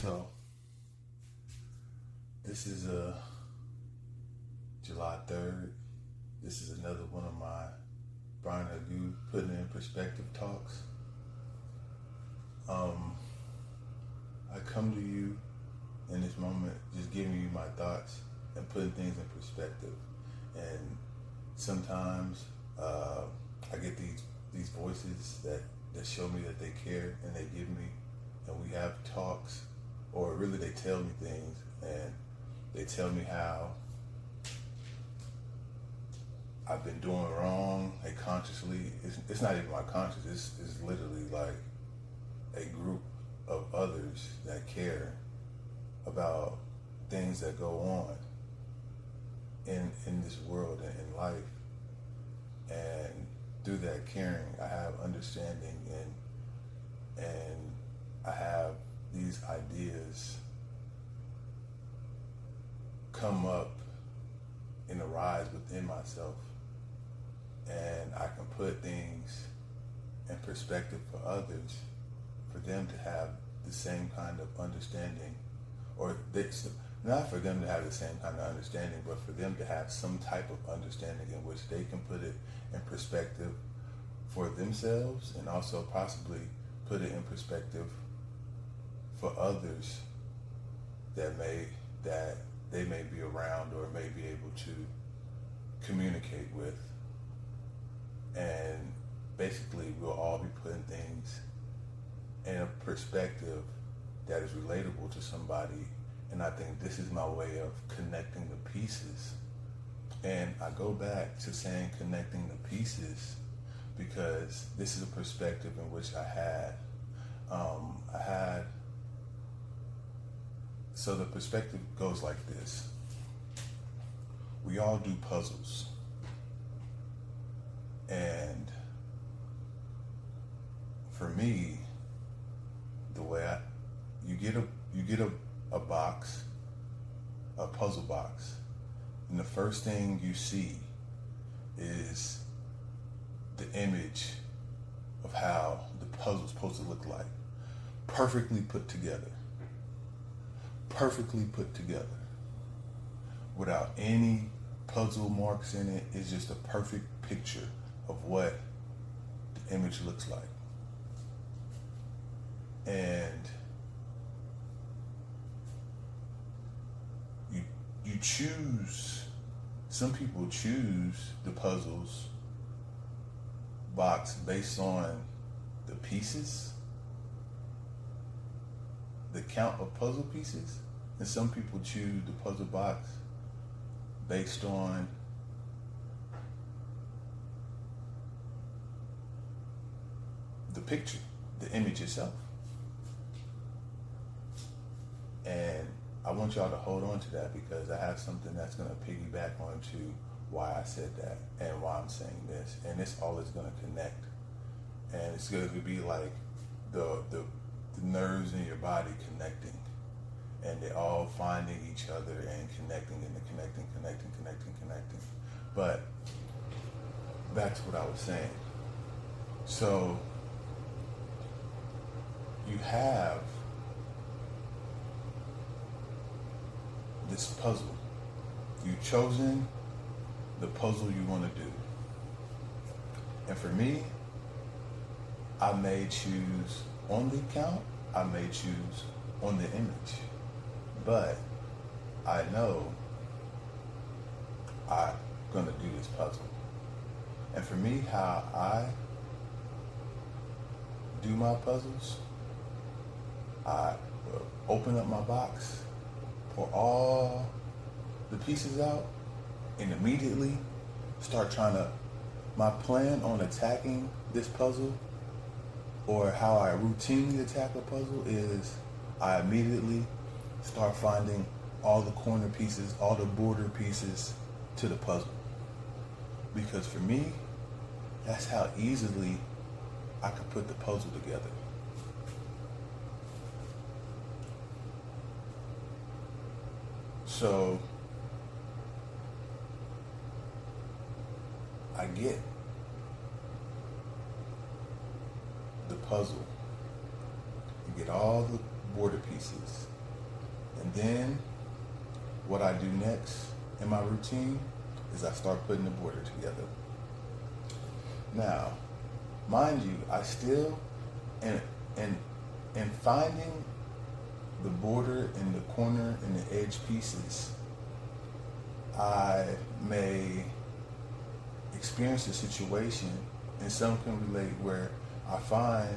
So this is July 3rd. This is another one of my Brian Agu putting in perspective talks. I come to you in this moment just giving you my thoughts and putting things in perspective. And sometimes I get these voices that show me that they care, and they give me, and we have talks, or really they tell me things, and they tell me how I've been doing wrong. They consciously, it's not even my conscious, it's literally like a group of others that care about things that go on in this world and in life. And through that caring, I have understanding, and I have these ideas come up and arise within myself, and I can put things in perspective for others, for them to have the same kind of understanding, or not for them to have the same kind of understanding, but for them to have some type of understanding in which they can put it in perspective for themselves, and also possibly put it in perspective for others that they may be around or may be able to communicate with. And basically we'll all be putting things in a perspective that is relatable to somebody. And I think this is my way of connecting the pieces. And I go back to saying connecting the pieces because this is a perspective in which I had. So the perspective goes like this. We all do puzzles. And for me, the way you get a box, a puzzle box, and the first thing you see is the image of how the puzzle's supposed to look like. Perfectly put together. Without any puzzle marks in it. It's just a perfect picture of what the image looks like. And you choose, some people choose the puzzles box based on the pieces, the count of puzzle pieces, and some people choose the puzzle box based on the picture, the image itself. And I want y'all to hold on to that, because I have something that's going to piggyback onto why I said that and why I'm saying this. And this all is going to connect. And it's going to be like the nerves in your body connecting. And they're all finding each other and connecting and connecting. But back to what I was saying. So you have this puzzle. You've chosen the puzzle you want to do. And for me, I may choose on the count, I may choose on the image. But I know I'm gonna do this puzzle. And for me, how I do my puzzles, I will open up my box, pour all the pieces out, and immediately start my plan on attacking this puzzle, or how I routinely attack a puzzle, is I immediately start finding all the corner pieces, all the border pieces to the puzzle. Because for me, that's how easily I could put the puzzle together. So I get the puzzle. You get all the border pieces. And then what I do next in my routine is I start putting the border together. Now, mind you, I still, and finding the border and the corner and the edge pieces, I may experience a situation, and some can relate, where I find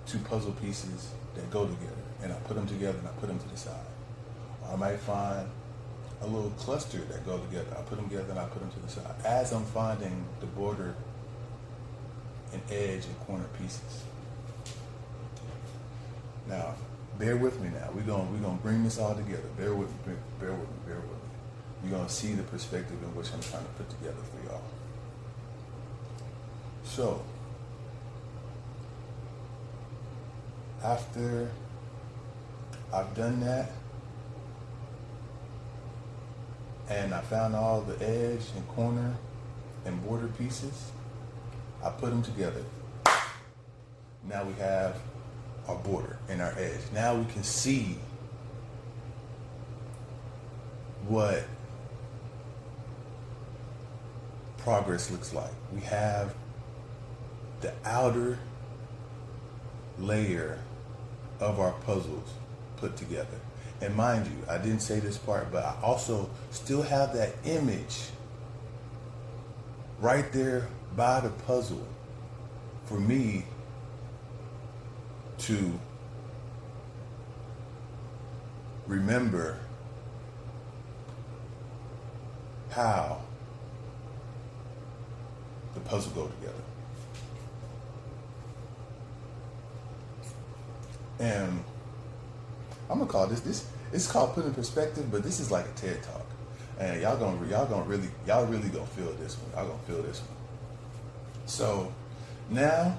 two puzzle pieces that go together, and I put them together and I put them to the side. Or I might find a little cluster that go together. I put them together and I put them to the side. As I'm finding the border and edge and corner pieces. Now, bear with me now. We're gonna bring this all together. Bear with me, bear with me, bear with me. You're gonna see the perspective in which I'm trying to put together for y'all. So, after I've done that, and I found all the edge and corner and border pieces, I put them together. Now we have our border and our edge. Now we can see what progress looks like. We have the outer layer of our puzzles put together. And mind you, I didn't say this part, but I also still have that image right there by the puzzle for me to remember how the puzzle go together. And I'm gonna call this it's called Putting in Perspective, but this is like a TED Talk. And y'all really gonna feel this one. Y'all gonna feel this one. So now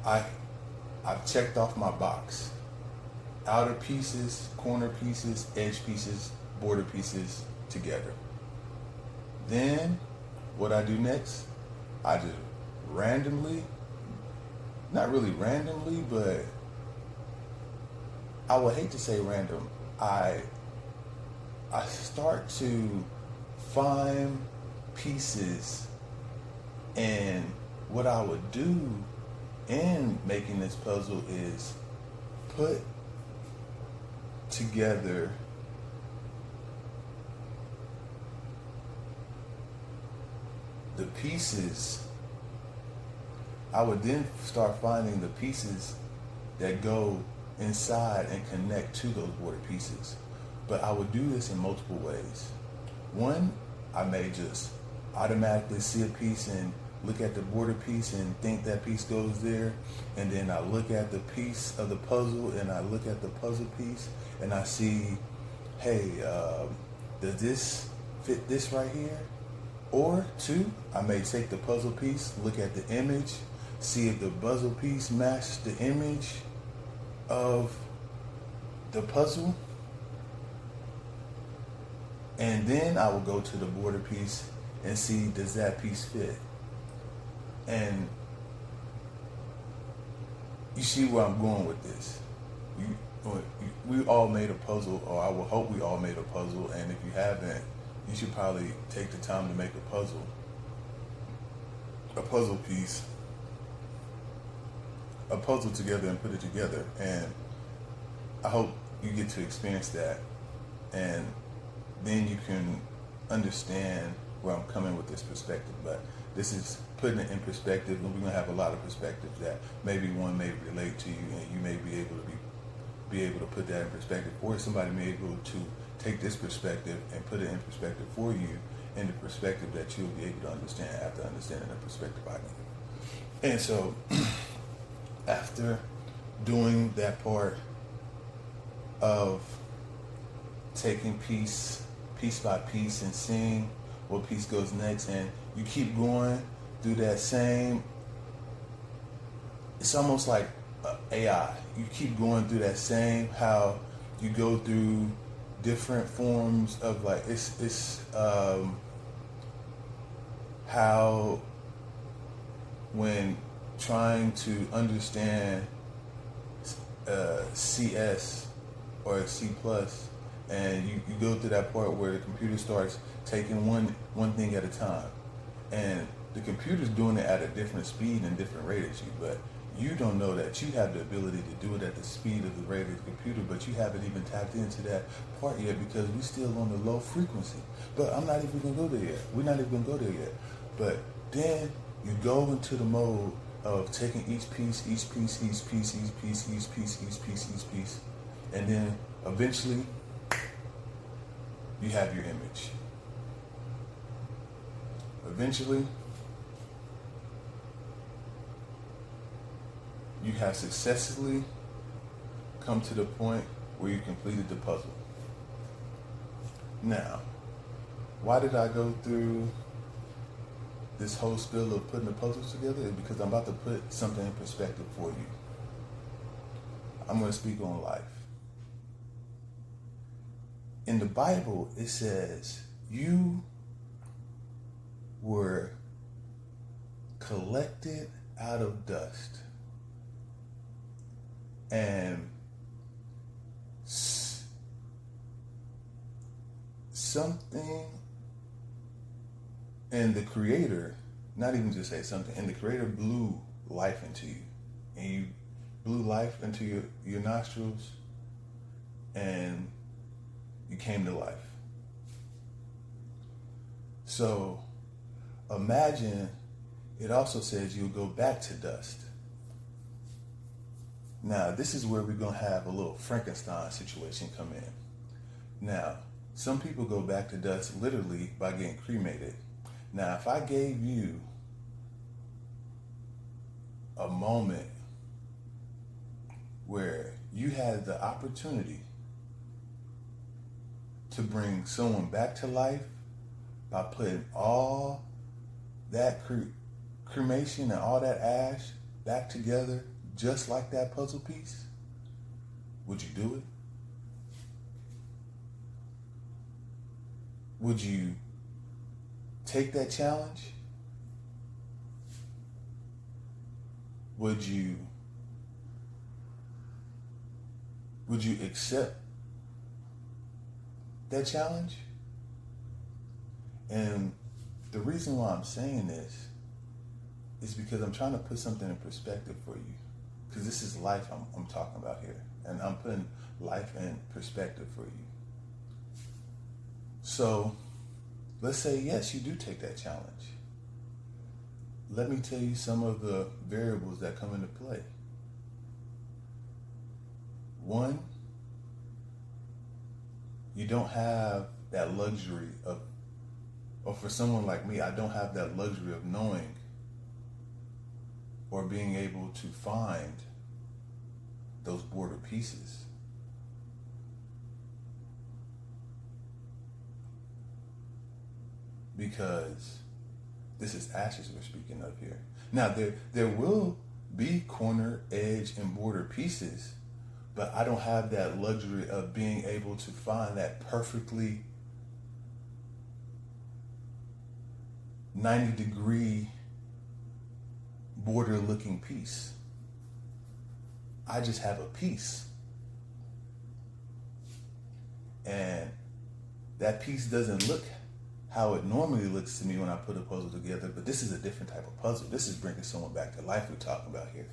I've checked off my box. Outer pieces, corner pieces, edge pieces, border pieces together. Then what I do next, I just randomly, not really randomly, but I would hate to say random. I start to find pieces, and what I would do in making this puzzle is put together the pieces. I would then start finding the pieces that go inside and connect to those border pieces. But I would do this in multiple ways. One, I may just automatically see a piece and look at the border piece and think that piece goes there, and then I look at the piece of the puzzle and I look at the puzzle piece and I see, hey, does this fit this right here? Or two, I may take the puzzle piece, look at the image, see if the puzzle piece matches the image of the puzzle, and then I will go to the border piece and see, does that piece fit? And you see where I'm going with this. We all made a puzzle, or I will hope we all made a puzzle, and if you haven't, you should probably take the time to make a puzzle piece, a puzzle together and put it together. And I hope you get to experience that, and then you can understand where I'm coming with this perspective. But this is putting it in perspective, and we're gonna have a lot of perspectives that maybe one may relate to you, and you may be able to put that in perspective, or somebody may be able to take this perspective and put it in perspective for you, in the perspective that you'll be able to understand after understanding the perspective I give. And so after doing that part of taking piece by piece and seeing what piece goes next, and you keep going through that same, it's almost like AI. You keep going through that same, how you go through different forms of, like, it's how when trying to understand CS or a C plus, and you go through that part where the computer starts taking one thing at a time, and the computer's doing it at a different speed and different rate as you, but you don't know that you have the ability to do it at the speed of the rate of the computer, but you haven't even tapped into that part yet because we're still on the low frequency. But I'm not even gonna go there yet. We're not even gonna go there yet. But then you go into the mode of taking each piece, and then eventually you have your image. Eventually, you have successfully come to the point where you completed the puzzle. Now, why did I go through this whole spiel of putting the puzzles together? Is because I'm about to put something in perspective for you. I'm going to speak on life. In the Bible, it says, you were collected out of dust. And something, and the Creator, not even just say something, and the Creator blew life into you. And you blew life into your nostrils, and you came to life. So imagine, it also says you'll go back to dust. Now, this is where we're going to have a little Frankenstein situation come in. Now, some people go back to dust literally by getting cremated. Now, if I gave you a moment where you had the opportunity to bring someone back to life by putting all that cremation and all that ash back together just like that puzzle piece, would you do it? Would you take that challenge? Would you accept that challenge? And the reason why I'm saying this is because I'm trying to put something in perspective for you. Because this is life I'm talking about here. And I'm putting life in perspective for you. So, let's say, yes, you do take that challenge. Let me tell you some of the variables that come into play. One, you don't have that luxury of, or for someone like me, I don't have that luxury of knowing or being able to find those border pieces. Because this is ashes we're speaking of here. Now, there will be corner, edge, and border pieces, but I don't have that luxury of being able to find that perfectly 90-degree border looking piece. I just have a piece. And that piece doesn't look how it normally looks to me when I put a puzzle together, but this is a different type of puzzle. This is bringing someone back to life we're talking about here.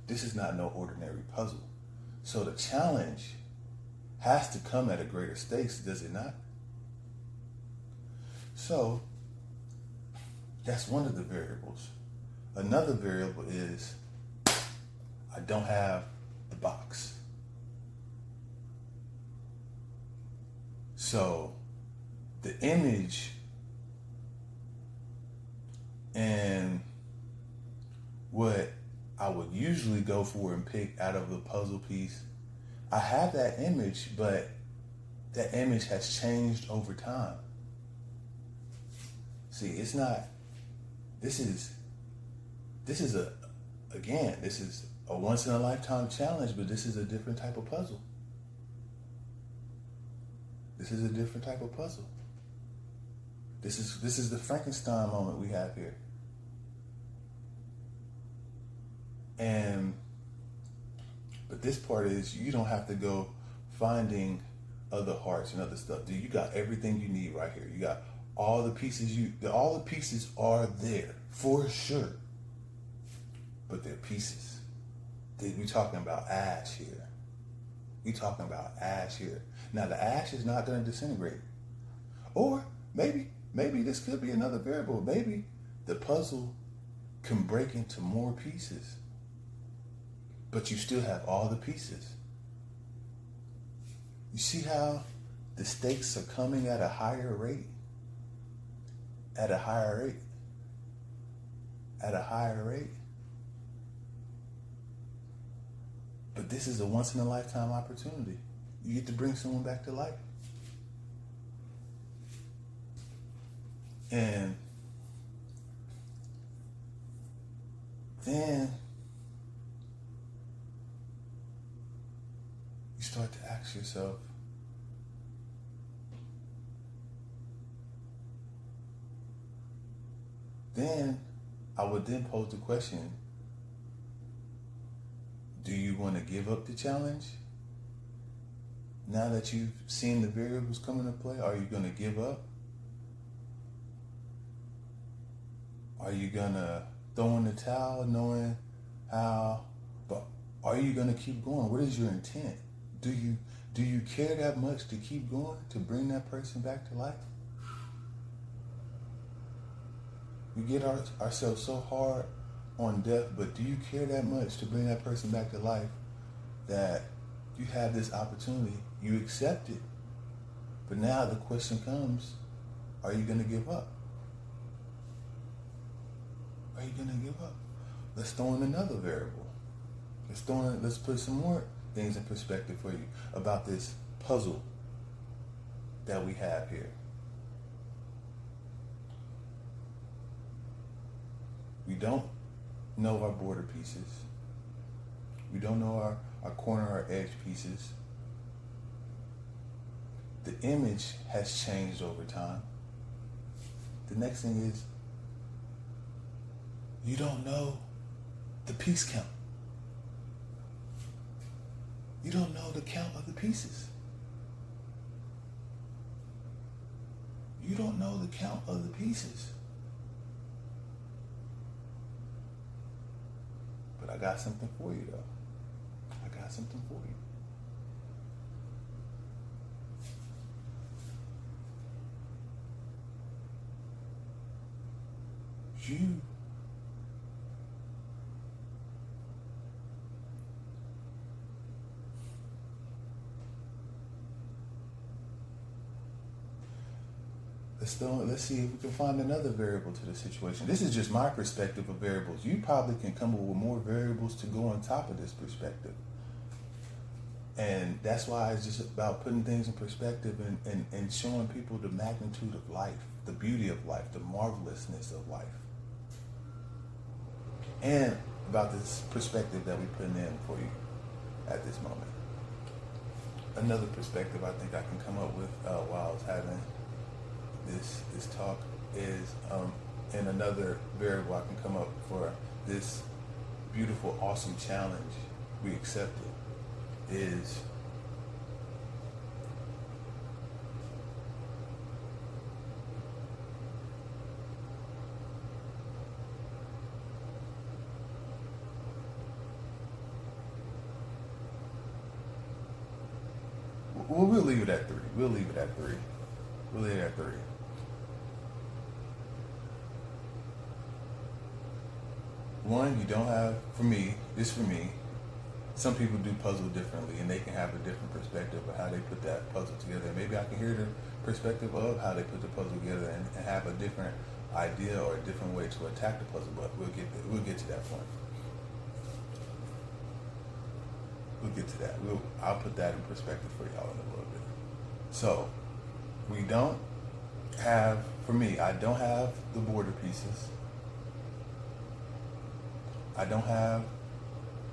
This is not no ordinary puzzle. So the challenge has to come at a greater stakes, does it not? So that's one of the variables. Another variable is I don't have the box. So the image and what I would usually go for and pick out of the puzzle piece, I have that image, but that image has changed over time. See, it's not, this is a once in a lifetime challenge, but this is a different type of puzzle. This is a different type of puzzle. This is the Frankenstein moment we have here. But this part is, you don't have to go finding other hearts and other stuff. Dude, you got everything you need right here. You got all the pieces. All the pieces are there for sure, but they're pieces. We talking about ash here. We talking about ash here. Now the ash is not going to disintegrate, or maybe this could be another variable. Maybe the puzzle can break into more pieces, but you still have all the pieces. You see how the stakes are coming at a higher rate? At a higher rate. At a higher rate. But this is a once in a lifetime opportunity. You get to bring someone back to life. And then you start to ask yourself, then I would then pose the question, do you want to give up the challenge? Now that you've seen the variables come into play, are you going to give up? Are you going to throw in the towel knowing how, but are you going to keep going? What is your intent? Do you care that much to keep going, to bring that person back to life? We get ourselves so hard on death, but do you care that much to bring that person back to life that you have this opportunity, you accept it, but now the question comes, are you going to give up? Are you going to give up? Let's throw in another variable. Let's put some more things in perspective for you about this puzzle that we have here. We don't know our border pieces. We don't know our corner or edge pieces. The image has changed over time. The next thing is, you don't know the piece count. You don't know the count of the pieces. You don't know the count of the pieces. But I got something for you, though. I got something for you. Let's see if we can find another variable to the situation. This is just my perspective of variables. You probably can come up with more variables to go on top of this perspective. And that's why it's just about putting things in perspective and showing people the magnitude of life, the beauty of life, the marvelousness of life. And about this perspective that we're putting in for you at this moment. Another perspective I think I can come up with while I was having this talk is, and another variable I can come up for this beautiful, awesome challenge we accepted is we'll leave it at 3. We'll leave it at 3. We'll leave it at 3. One, you don't have, for me, some people do puzzle differently and they can have a different perspective of how they put that puzzle together. Maybe I can hear the perspective of how they put the puzzle together and have a different idea or a different way to attack the puzzle, but we'll get to that point. We'll get to that. I'll put that in perspective for y'all in a little bit. So, we don't have, for me, I don't have the border pieces. I don't have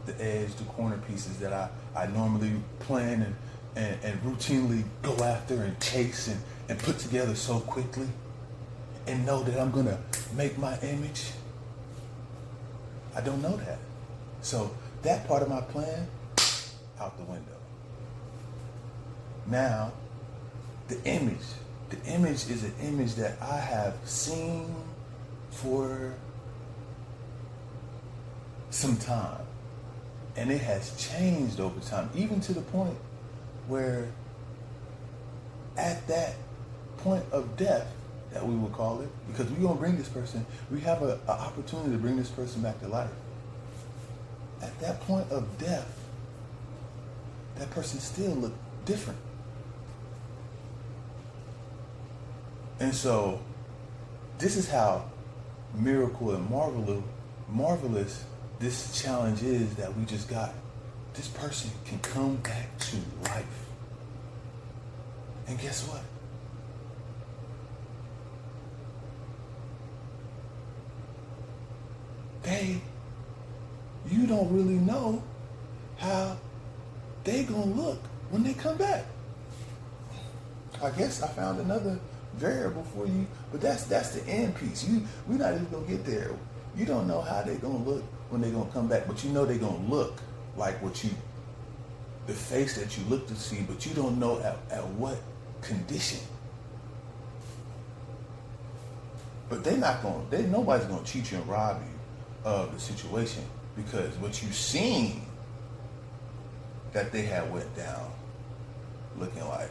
the edge, the corner pieces that I normally plan and routinely go after and chase and put together so quickly and know that I'm gonna make my image. I don't know that. So that part of my plan, out the window. Now, the image. The image is an image that I have seen for some time. And it has changed over time, even to the point where at that point of death, that we will call it, because we're going to bring this person, we have an opportunity to bring this person back to life. At that point of death, that person still looked different. And so, this is how miracle and marvelous this challenge is that we just got. This person can come back to life. And guess what? You don't really know how they gonna look when they come back. I guess I found another variable for you, but that's the end piece. We're not even gonna get there. You don't know how they're gonna look when they're gonna come back, but you know they're gonna look like the face that you look to see, but you don't know at what condition. But nobody's gonna cheat you and rob you of the situation, because what you've seen that they had went down looking like.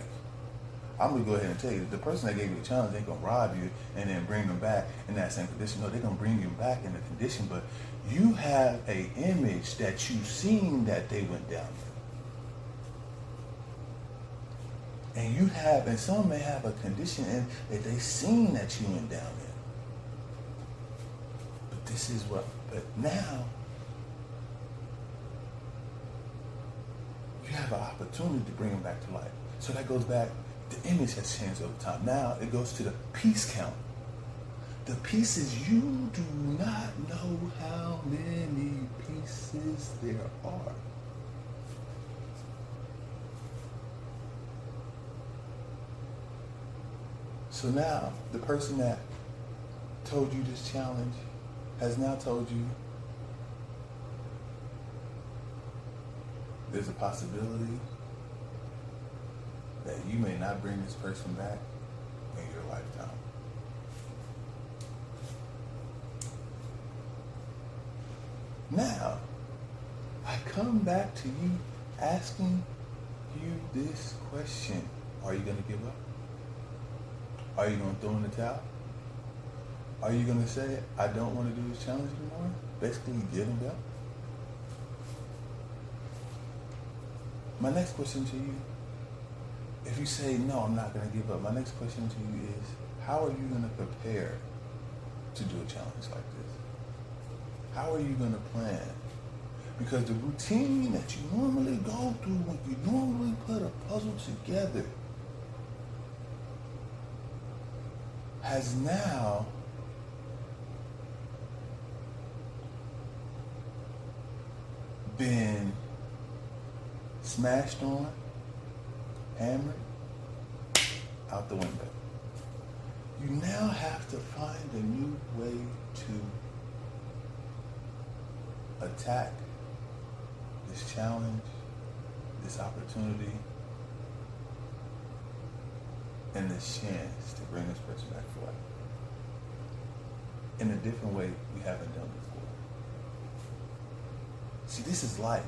I'm gonna go ahead and tell you, the person that gave you the challenge ain't gonna rob you and then bring them back in that same condition. No, they're gonna bring you back in the condition, but you have a image that you've seen that they went down in. And some may have a condition that they seen that you went down in. But now, you have an opportunity to bring them back to life. So that goes back, the image has changed over time. Now it goes to the piece count. The pieces, you do not know how many pieces there are. So now, the person that told you this challenge has now told you there's a possibility that you may not bring this person back in your lifetime. Now, I come back to you asking you this question. Are you going to give up? Are you going to throw in the towel? Are you going to say, I don't want to do this challenge anymore? Basically, giving up? My next question to you, if you say, no, I'm not going to give up, my next question to you is, how are you going to prepare to do a challenge like this? How are you going to plan? Because the routine that you normally go through when you normally put a puzzle together has now been smashed on, hammered, out the window. You now have to find a new way to attack this challenge, this opportunity, and this chance to bring this person back to life in a different way we haven't done before. See, this is life.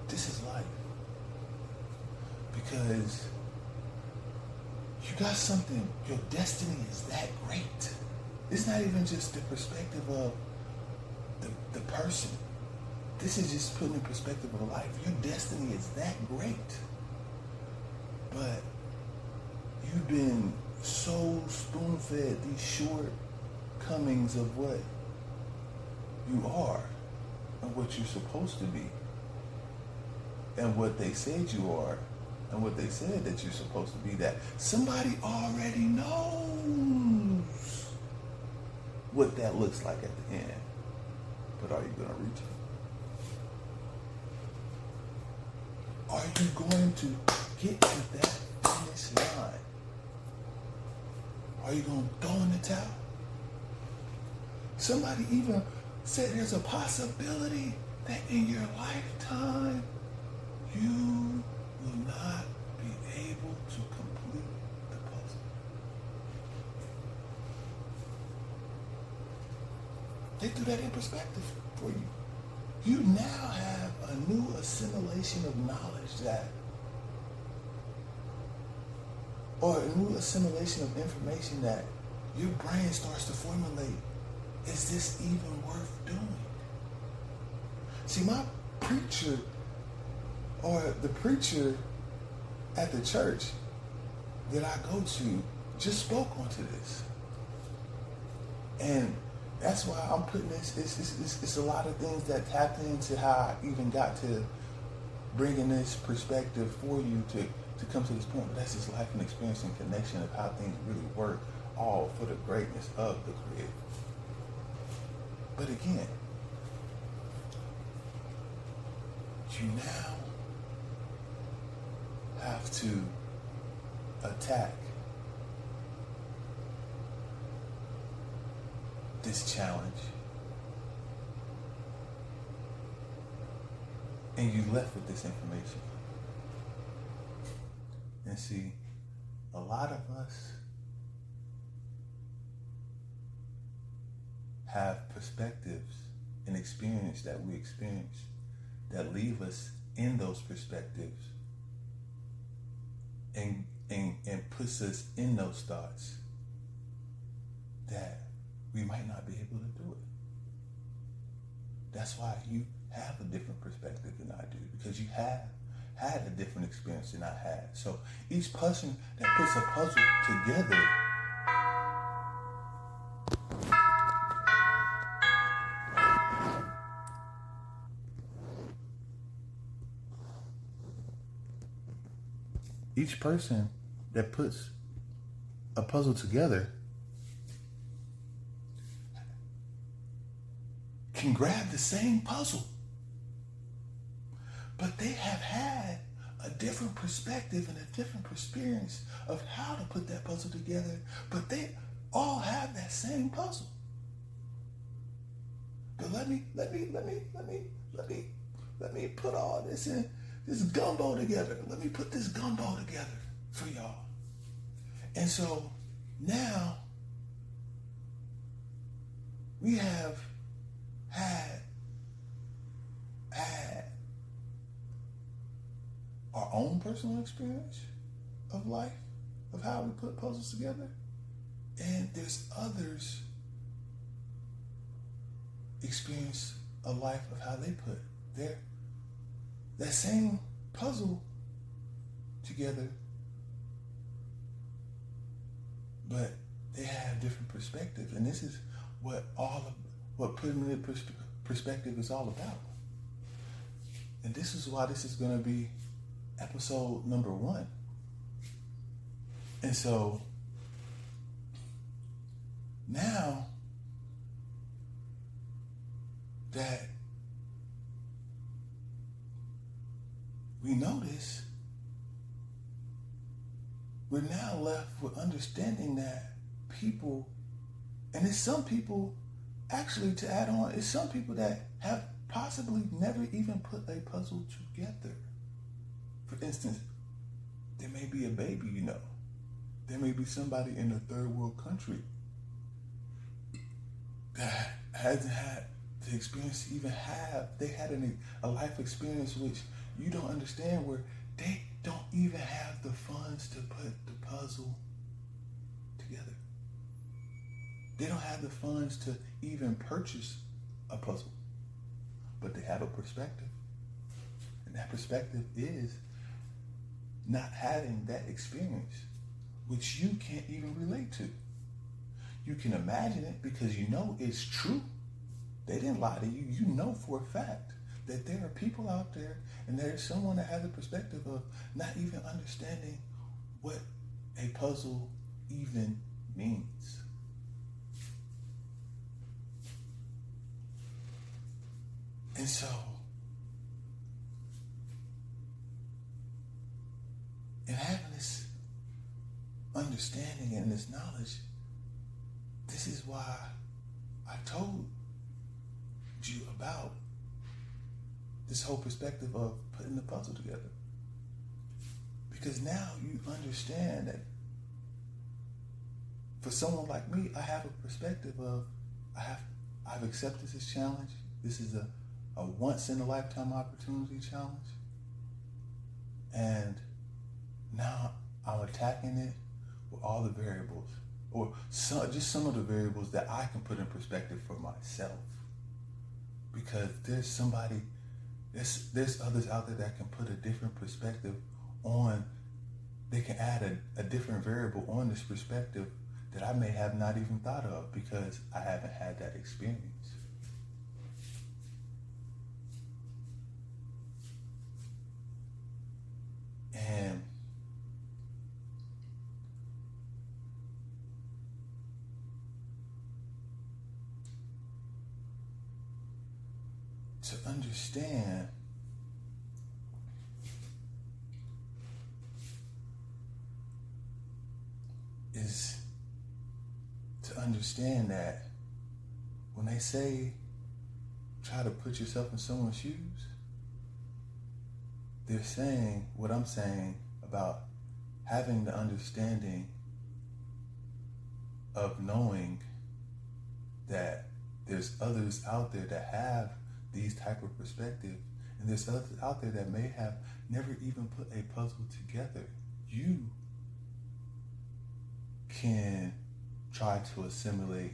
This is life. Because you got something, your destiny is that great. It's not even just the perspective of the person. This is just putting in perspective of life. Your destiny is that great. But you've been so spoon-fed these shortcomings of what you are and what you're supposed to be and what they said you are and what they said that you're supposed to be, that somebody already knows what that looks like at the end. But are you going to reach it? Are you going to get to that finish line? Are you going to throw in the towel? Somebody even said there's a possibility that in your lifetime you will not be able to complete the puzzle. They threw that in perspective for you. You now have a new assimilation of knowledge or a new assimilation of information that your brain starts to formulate. Is this even worth doing? See, my preacher or the preacher at the church that I go to just spoke onto this. And that's why I'm putting this, it's a lot of things that tapped into how I even got to bringing this perspective for you to come to this point. But that's just life and experience and connection of how things really work, all for the greatness of the Creator. But again, you now have to attack this challenge. And you left with this information. And see, a lot of us have perspectives and experience that we experience that leave us in those perspectives and puts us in those thoughts that we might not be able to do it. That's why you have a different perspective than I do, because you have had a different experience than I had. So each person that puts a puzzle together each person that puts a puzzle together can grab the same puzzle, but they have had a different perspective and a different experience of how to put that puzzle together, but they all have that same puzzle. But let me put all this in this gumbo together. Let me put this gumbo together for y'all. And so now we have had our own personal experience of life, of how we put puzzles together. And there's others experience a life of how they put that same puzzle together, but they have different perspectives. And this is what putting it in perspective is all about. And this is why this is going to be episode number 1. And so now that we know this, we're now left with understanding that people, and it's some people, actually to add on, it's some people that have possibly never even put a puzzle together. For instance, there may be a baby, there may be somebody in a third world country that hasn't had the experience to even have, they had a life experience which you don't understand, where they don't even have the funds to put the puzzle together. They don't have the funds to even purchase a puzzle, but they have a perspective. And that perspective is not having that experience, which you can't even relate to. You can imagine it because you know it's true. They didn't lie to you. You know for a fact that there are people out there, and there's someone that has a perspective of not even understanding what a puzzle even means. And so, in having this understanding and this knowledge, this is why I told you about this whole perspective of putting the puzzle together. Because now you understand that for someone like me, I have a perspective of I've accepted this challenge. This is a once in a lifetime opportunity challenge. And now I'm attacking it with all the variables, or just some of the variables that I can put in perspective for myself. Because there's others out there that can put a different perspective on, they can add a different variable on this perspective that I may have not even thought of because I haven't had that experience. And to understand is to understand that when they say try to put yourself in someone's shoes, they're saying what I'm saying about having the understanding of knowing that there's others out there that have these type of perspectives, and there's others out there that may have never even put a puzzle together. You can try to assimilate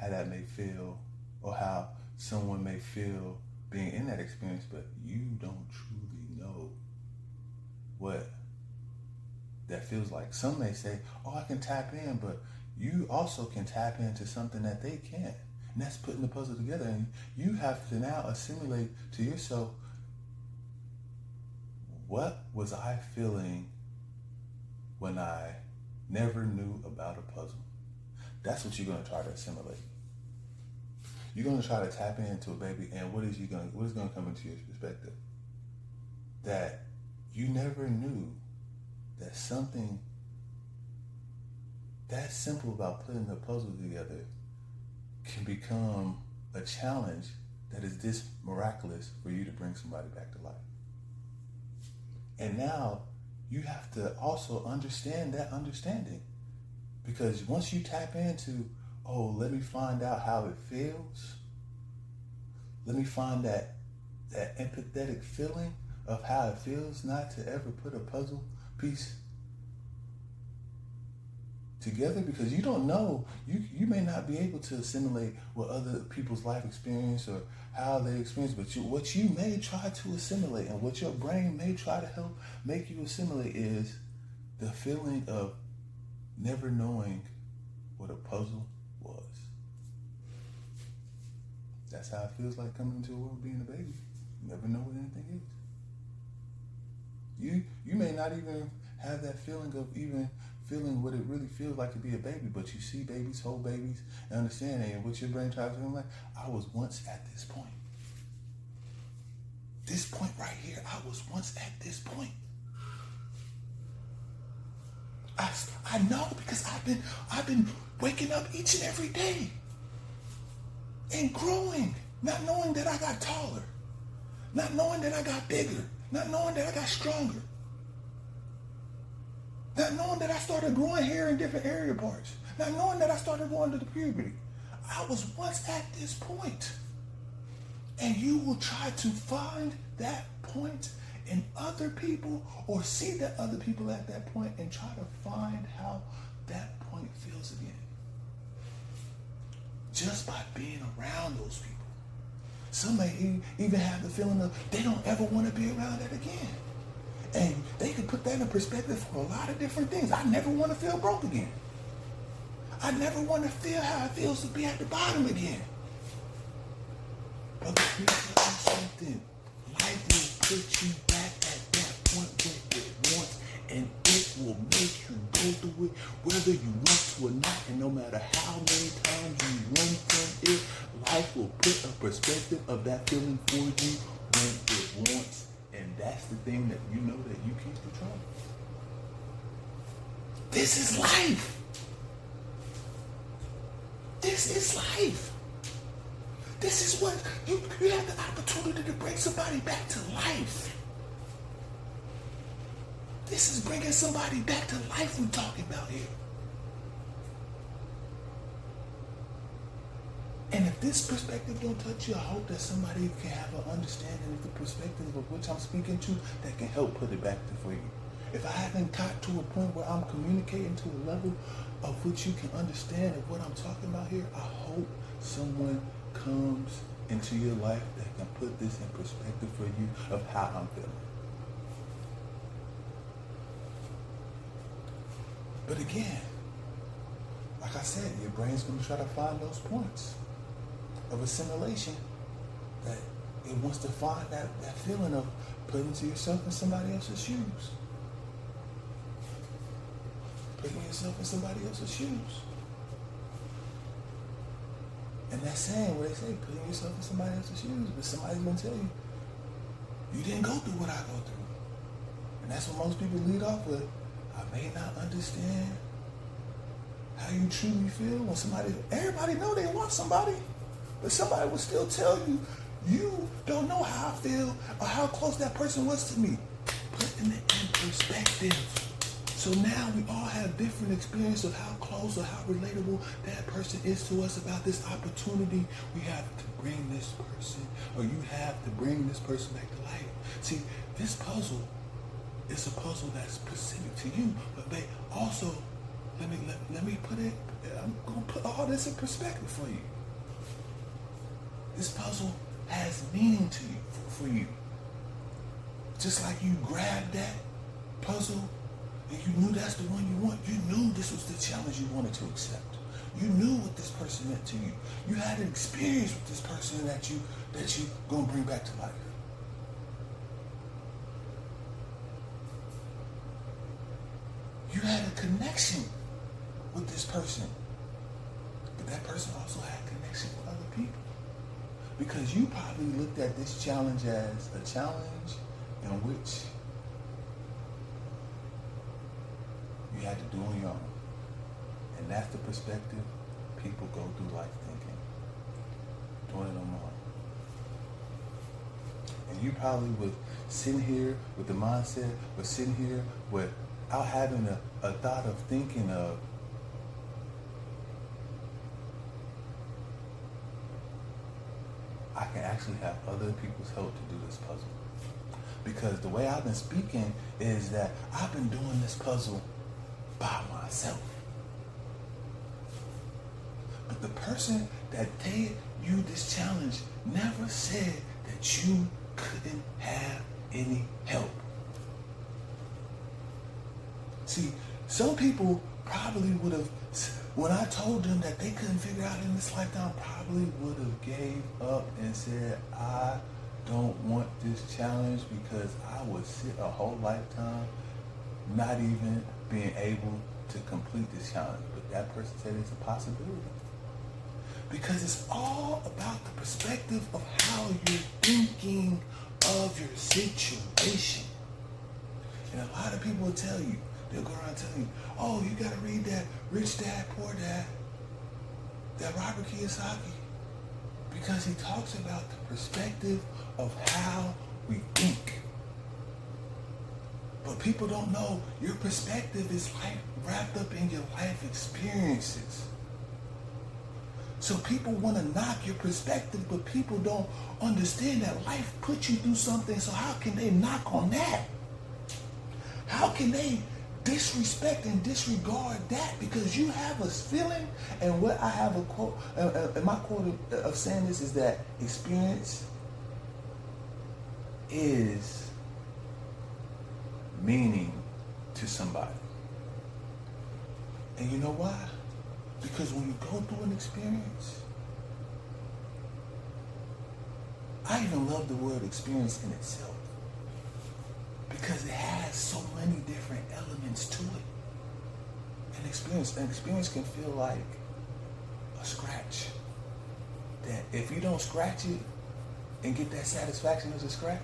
how that may feel or how someone may feel being in that experience, but you don't truly know what that feels like. Some may say, oh, I can tap in, but you also can tap into something that they can't. And that's putting the puzzle together. And you have to now assimilate to yourself, what was I feeling when I never knew about a puzzle? That's what you're going to try to assimilate. You're going to try to tap into a baby, and what is going to come into your perspective? That you never knew that something that simple about putting the puzzle together can become a challenge that is this miraculous for you to bring somebody back to life. And now you have to also understand that understanding. Because once you tap into, oh, let me find out how it feels. Let me find that empathetic feeling of how it feels not to ever put a puzzle piece together, because you don't know, you may not be able to assimilate what other people's life experience or how they experience, but what you may try to assimilate and what your brain may try to help make you assimilate is the feeling of never knowing what a puzzle was. That's how it feels like coming into a world being a baby. You never know what anything is. You may not even have that feeling of even feeling what it really feels like to be a baby, but you see babies, hold babies, and understand it, and what your brain tries to feel like, I was once at this point. This point right here, I was once at this point. I know, because I've been waking up each and every day and growing, not knowing that I got taller, not knowing that I got bigger, not knowing that I got stronger, not knowing that I started growing hair in different area parts, not knowing that I started going to the puberty. I was once at this point. And you will try to find that point in other people, or see that other people at that point and try to find how that point feels again. Just by being around those people. Some may even have the feeling of they don't ever want to be around it again. And they can put that in perspective for a lot of different things. I never want to feel broke again. I never want to feel how it feels to be at the bottom again. But let me tell you something. Life will put you back at that point where it wants, and it will make you go through it whether you want to or not. And no matter how many times you run from it, life will put a perspective of that feeling for you when it wants. And that's the thing that you know that you can't control. This is life. This is life. This is what you have the opportunity to bring somebody back to life. This is bringing somebody back to life we're talking about here. And if this perspective don't touch you, I hope that somebody can have an understanding of the perspective of which I'm speaking to that can help put it back for you. If I haven't got to a point where I'm communicating to a level of which you can understand of what I'm talking about here, I hope someone comes into your life that can put this in perspective for you of how I'm feeling. But again, like I said, your brain's going to try to find those points of assimilation that it wants to find that feeling of putting yourself in somebody else's shoes. Putting yourself in somebody else's shoes. And that saying where they say putting yourself in somebody else's shoes, but somebody's going to tell you, you didn't go through what I go through. And that's what most people lead off with. I may not understand how you truly feel when everybody know they want somebody, but somebody will still tell you, you don't know how I feel or how close that person was to me. Putting it in perspective. So now we all have different experience of how close or how relatable that person is to us about this opportunity. We have to bring this person, or you have to bring this person back to life. See, this puzzle is a puzzle that's specific to you, but they also, let me put it, I'm going to put all this in perspective for you. This puzzle has meaning to you, for you. Just like you grabbed that puzzle and you knew that's the one you want. You knew this was the challenge you wanted to accept. You knew what this person meant to you. You had an experience with this person that you gonna bring back to life. You had a connection with this person, but that person also had a connection with other people. Because you probably looked at this challenge as a challenge in which you had to do on your own. And that's the perspective people go through life thinking. Doing it on my own. And you probably was sitting here with the mindset, was sitting here without having a thought of thinking of, I can actually have other people's help to do this puzzle. Because the way I've been speaking is that I've been doing this puzzle by myself. But the person that did you this challenge never said that you couldn't have any help. See, some people probably would have, when I told them that they couldn't figure out in this lifetime, probably would have gave up and said, I don't want this challenge, because I would sit a whole lifetime not even being able to complete this challenge. But that person said it's a possibility. Because it's all about the perspective of how you're thinking of your situation. And a lot of people will tell you, they'll go around telling you, oh, you got to read that Rich Dad, Poor Dad, that Robert Kiyosaki. Because he talks about the perspective of how we think. But people don't know your perspective is wrapped up in your life experiences. So people want to knock your perspective, but people don't understand that life put you through something, so how can they knock on that? How can they disrespect and disregard that? Because you have a feeling, and what I have a quote, and my quote of saying this is that experience is meaning to somebody. And you know why? Because when you go through an experience, I even love the word experience in itself, because it has so many different elements to it. An experience can feel like a scratch, that if you don't scratch it and get that satisfaction as a scratch,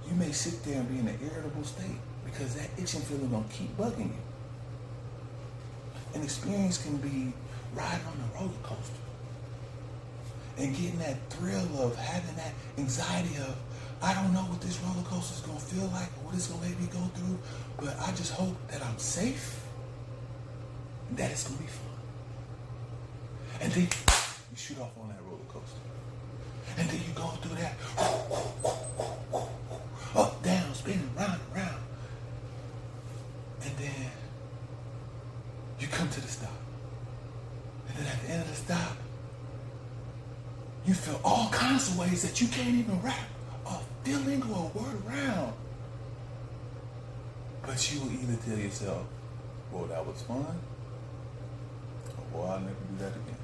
you may sit there and be in an irritable state, because that itching feeling gonna keep bugging you. An experience can be riding on a roller coaster and getting that thrill of having that anxiety of, I don't know what this roller coaster is going to feel like or what it's going to make me go through, but I just hope that I'm safe and that it's going to be fun. And then you shoot off on that roller coaster. And then you go through that, up, down, spinning, round and round. And then you come to the stop. And then at the end of the stop, you feel all kinds of ways that you can't even wrap a feeling or a word around. But you will either tell yourself, well, that was fun, or well, I'll never do that again.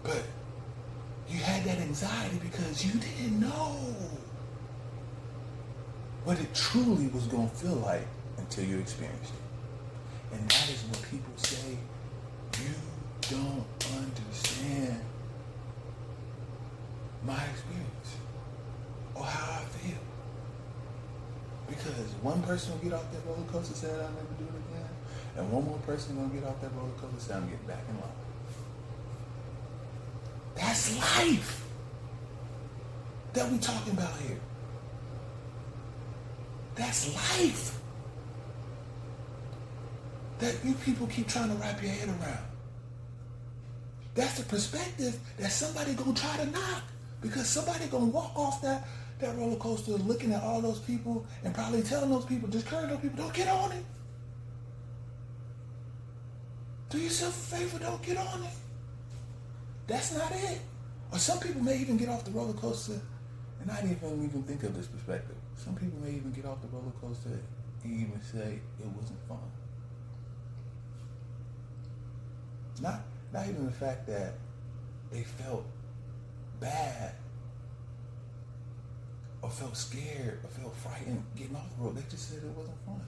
But you had that anxiety because you didn't know what it truly was going to feel like until you experienced it. And that is when people say, you don't understand my experience or how I feel. Because one person will get off that roller coaster and say, I'll never do it again. And one more person will get off that roller coaster and say, I'm getting back in line. That's life that we talking about here. That's life that you people keep trying to wrap your head around. That's the perspective that somebody gonna try to knock, because somebody gonna walk off that roller coaster looking at all those people and probably telling those people, discouraging those people, don't get on it. Do yourself a favor, don't get on it. That's not it. Or some people may even get off the roller coaster and not even think of this perspective. Some people may even get off the roller coaster and even say it wasn't fun. Not even the fact that they felt bad or felt scared or felt frightened getting off the road. They just said it wasn't fun.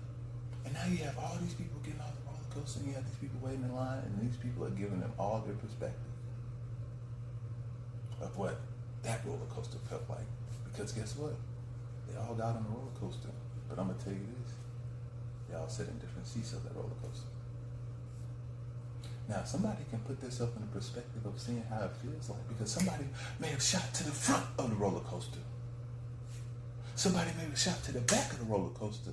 And now you have all these people getting off the roller coaster and you have these people waiting in line, and these people are giving them all their perspective of what that roller coaster felt like. Because guess what? They all got on the roller coaster. But I'm going to tell you this. They all sat in different seats of that roller coaster. Now, somebody can put themselves in the perspective of seeing how it feels like, because somebody may have shot to the front of the roller coaster. Somebody may have shot to the back of the roller coaster.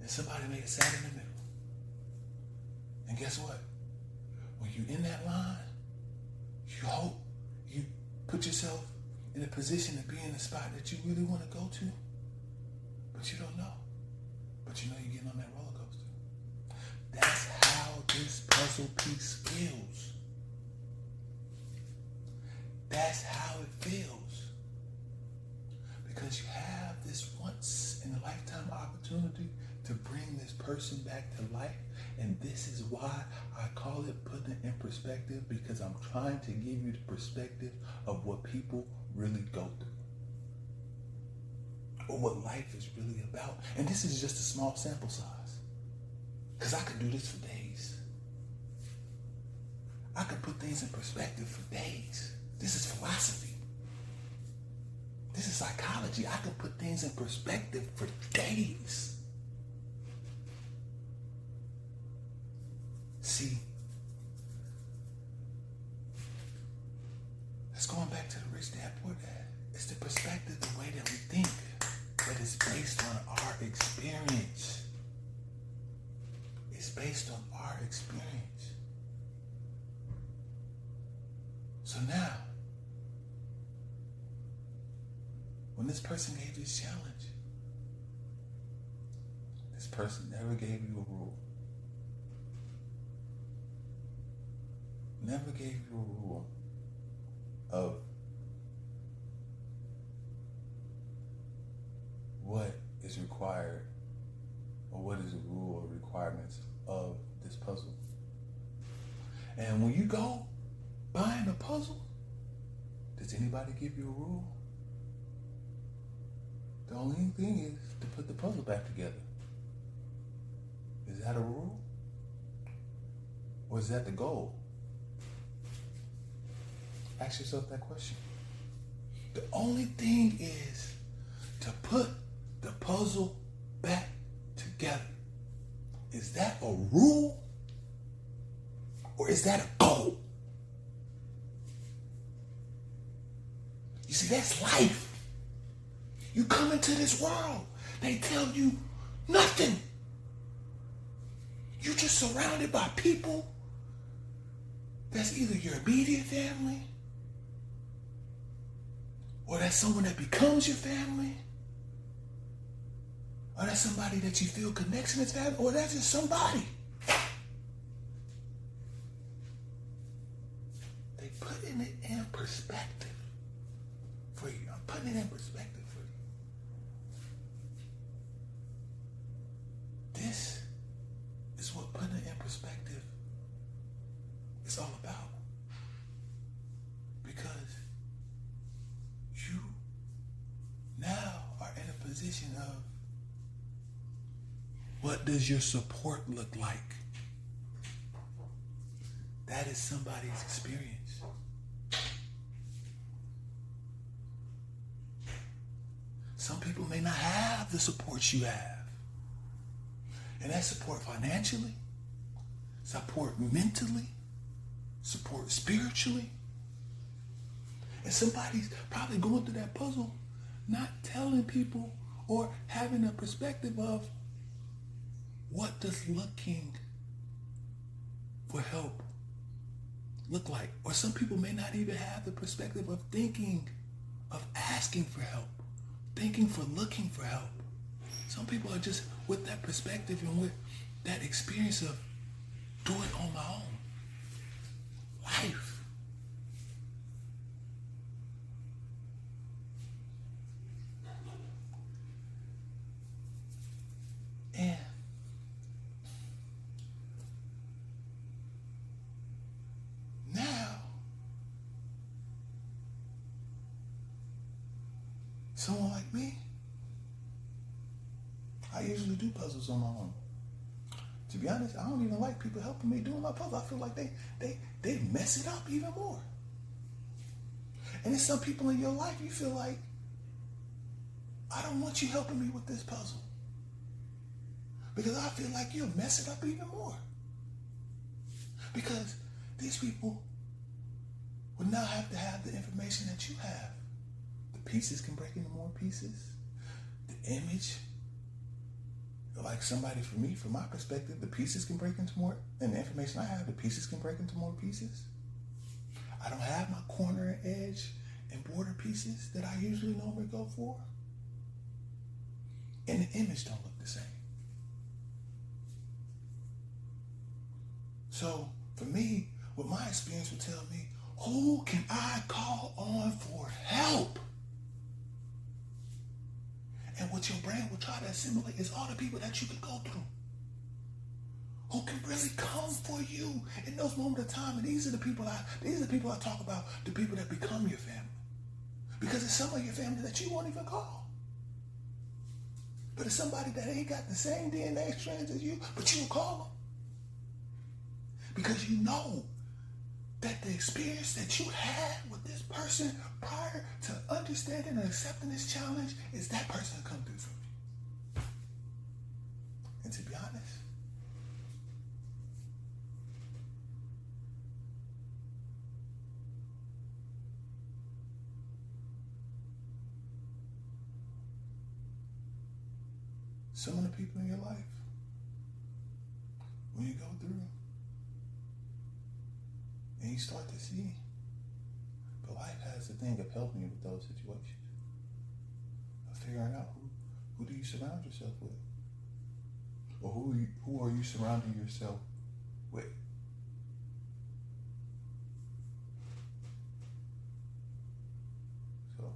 And somebody may have sat in the middle. And guess what? When you're in that line, you hope you put yourself in a position to be in a spot that you really want to go to, but you don't know. But you know you're getting on that roller coaster. That's how this puzzle piece feels. That's how it feels. Because you have this once in a lifetime opportunity to bring this person back to life. And this is why I call it putting it in perspective, because I'm trying to give you the perspective of what people really go through, or what life is really about. And this is just a small sample size, because I could do this for days. I could put things in perspective for days. This is philosophy. This is psychology. I could put things in perspective for days. See, that's going back to the Rich Dad Poor Dad. It's the perspective, the way that we think, that is based on our experience. It's based on our experience. So now, when this person gave this challenge, this person never gave you a rule. Never gave you a rule of what is required, or what is the rule or requirements of this puzzle. And when you go buying a puzzle, does anybody give you a rule? The only thing is to put the puzzle back together. Is that a rule? Or is that the goal? Ask yourself that question. The only thing is to put the puzzle back together. Is that a rule? Or is that a goal? You see, that's life. You come into this world, they tell you nothing. You're just surrounded by people that's either your immediate family, or that's someone that becomes your family, or that's somebody that you feel connection is family, or that's just somebody. They put it in perspective for you. I'm putting it in perspective for you. This is what putting it in perspective is all about. Because you now are in a position of, what does your support look like? That is somebody's experience. Some people may not have the support you have. And that support financially, support mentally, support spiritually. And somebody's probably going through that puzzle, not telling people or having a perspective of, what does looking for help look like? Or some people may not even have the perspective of thinking of asking for help, thinking for looking for help. Some people are just with that perspective and with that experience of doing it on my own. Life. And now, someone like me, I usually do puzzles on my own. To be honest, I don't even like people helping me doing my puzzle. I feel like they mess it up even more. And there's some people in your life you feel like, I don't want you helping me with this puzzle, because I feel like you'll mess it up even more. Because these people would now have to have the information that you have. The pieces can break into more pieces. The image, like somebody, for me, from my perspective, the pieces can break into more, and the information I have, the pieces can break into more pieces. I don't have my corner and edge and border pieces that I usually normally go for. And the image don't look the same. So for me, what my experience would tell me, who can I call on for help? And what your brain will try to assimilate is all the people that you can go through, who can really come for you in those moments of time. And these are the people I talk about, the people that become your family. Because it's some of your family that you won't even call. But it's somebody that ain't got the same DNA strands as you, but you will call them. Because you know that the experience that you had with this person prior to understanding and accepting this challenge is that person come through for you. And to be honest, some of the people in your life, when you go through and you start to see, but life has the thing of helping you with those situations, of figuring out who do you surround yourself with, or who are you surrounding yourself with. So,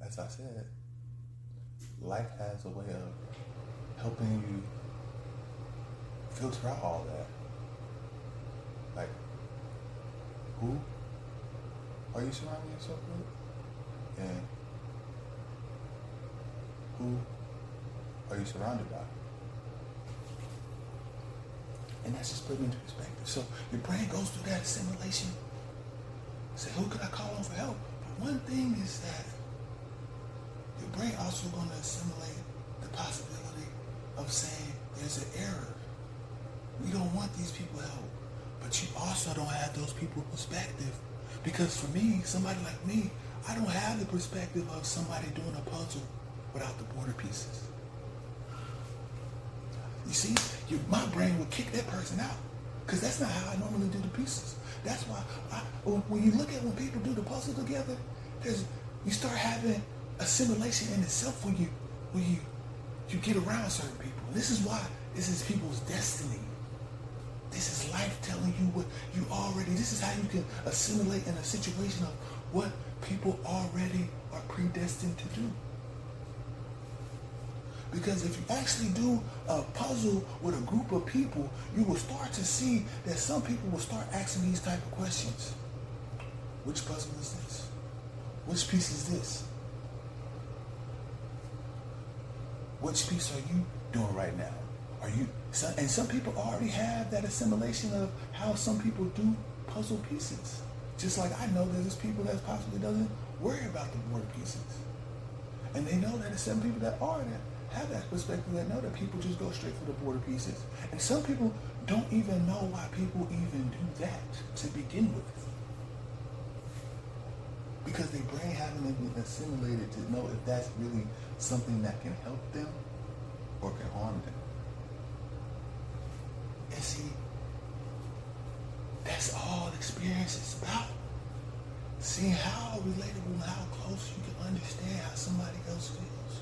as I said, life has a way of helping you filter out all that. Like, who are you surrounding yourself with? And who are you surrounded by? And that's just putting into perspective. So your brain goes through that assimilation. Say, who can I call on for help? But one thing is that your brain also going to assimilate the possibility of saying there's an error. We don't want these people help. But you also don't have those people's perspective Because for me, somebody like me, I don't have the perspective of somebody doing a puzzle without the border pieces. You see, my brain would kick that person out because that's not how I normally do the pieces. That's why when you look at when people do the puzzle together, you start having assimilation in itself when you get around certain people. And this is why this is people's destiny. This is life telling you what you already, this is how you can assimilate in a situation of what people already are predestined to do. Because if you actually do a puzzle with a group of people, you will start to see that some people will start asking these type of questions. Which puzzle is this? Which piece is this? Which piece are you doing right now? And some people already have that assimilation of how some people do puzzle pieces. Just like I know there's people that possibly doesn't worry about the border pieces. And they know that there's some people that are that have that perspective that know that people just go straight for the border pieces. And some people don't even know why people even do that to begin with. Because their brain haven't been assimilated to know if that's really something that can help them or can harm them. And see, that's all experience is about. Seeing how relatable and how close you can understand how somebody else feels.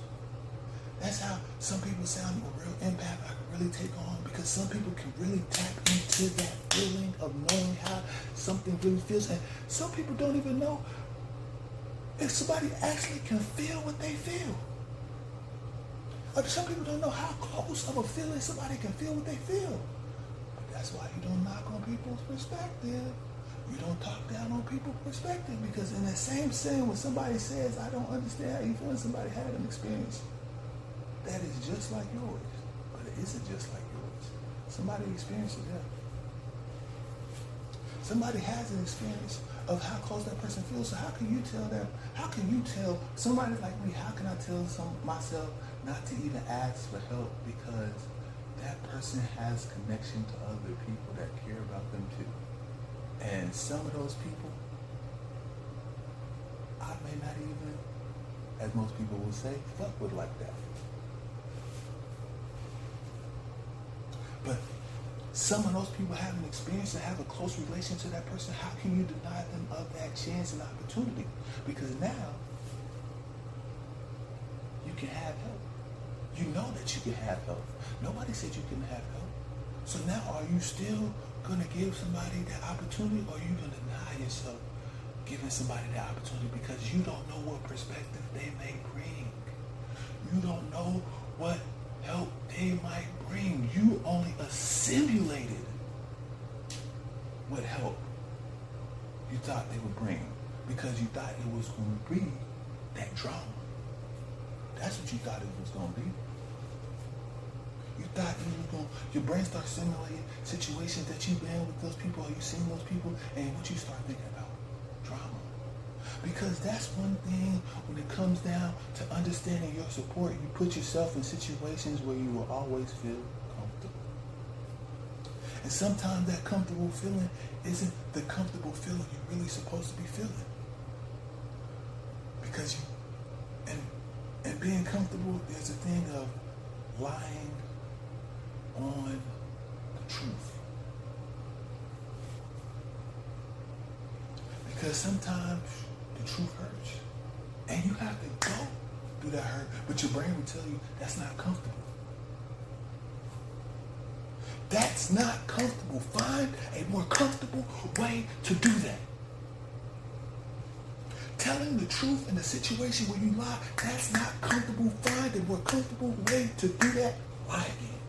That's how some people sound a real impact I can really take on, because some people can really tap into that feeling of knowing how something really feels. And some people don't even know if somebody actually can feel what they feel. Or some people don't know how close of a feeling somebody can feel what they feel. But that's why you don't knock on people's perspective. You don't talk down on people's perspective, because in that same saying when somebody says, I don't understand how you feel, and somebody had an experience that is just like yours, but it isn't just like yours. Somebody experienced it. Somebody has an experience of how close that person feels. So how can you tell them? How can you tell somebody like me? How can I tell myself not to even ask for help, because that person has connection to other people that care about them too? And some of those people, I may not even, as most people will say, fuck with like that. But some of those people have an experience and have a close relation to that person. How can you deny them of that chance and opportunity? Because now you can have help. You know that you can have help. Nobody said you couldn't have help. So now are you still going to give somebody that opportunity, or are you going to deny yourself giving somebody that opportunity because you don't know what perspective they may bring? You don't know what help they might bring. You only assimilated what help you thought they would bring because you thought it was going to be that drama. That's what you thought it was going to be. You thought you were going, your brain starts simulating situations that you've been with those people, or you've seen those people, and what you start thinking about? Drama. Because that's one thing when it comes down to understanding your support, you put yourself in situations where you will always feel comfortable. And sometimes that comfortable feeling isn't the comfortable feeling you're really supposed to be feeling. Because and being comfortable, there's a thing of lying on the truth. Because sometimes the truth hurts. And you have to go through that hurt, but your brain will tell you that's not comfortable. That's not comfortable. Find a more comfortable way to do that. Telling the truth in a situation where you lie, that's not comfortable. Find a more comfortable way to do that. Lie again.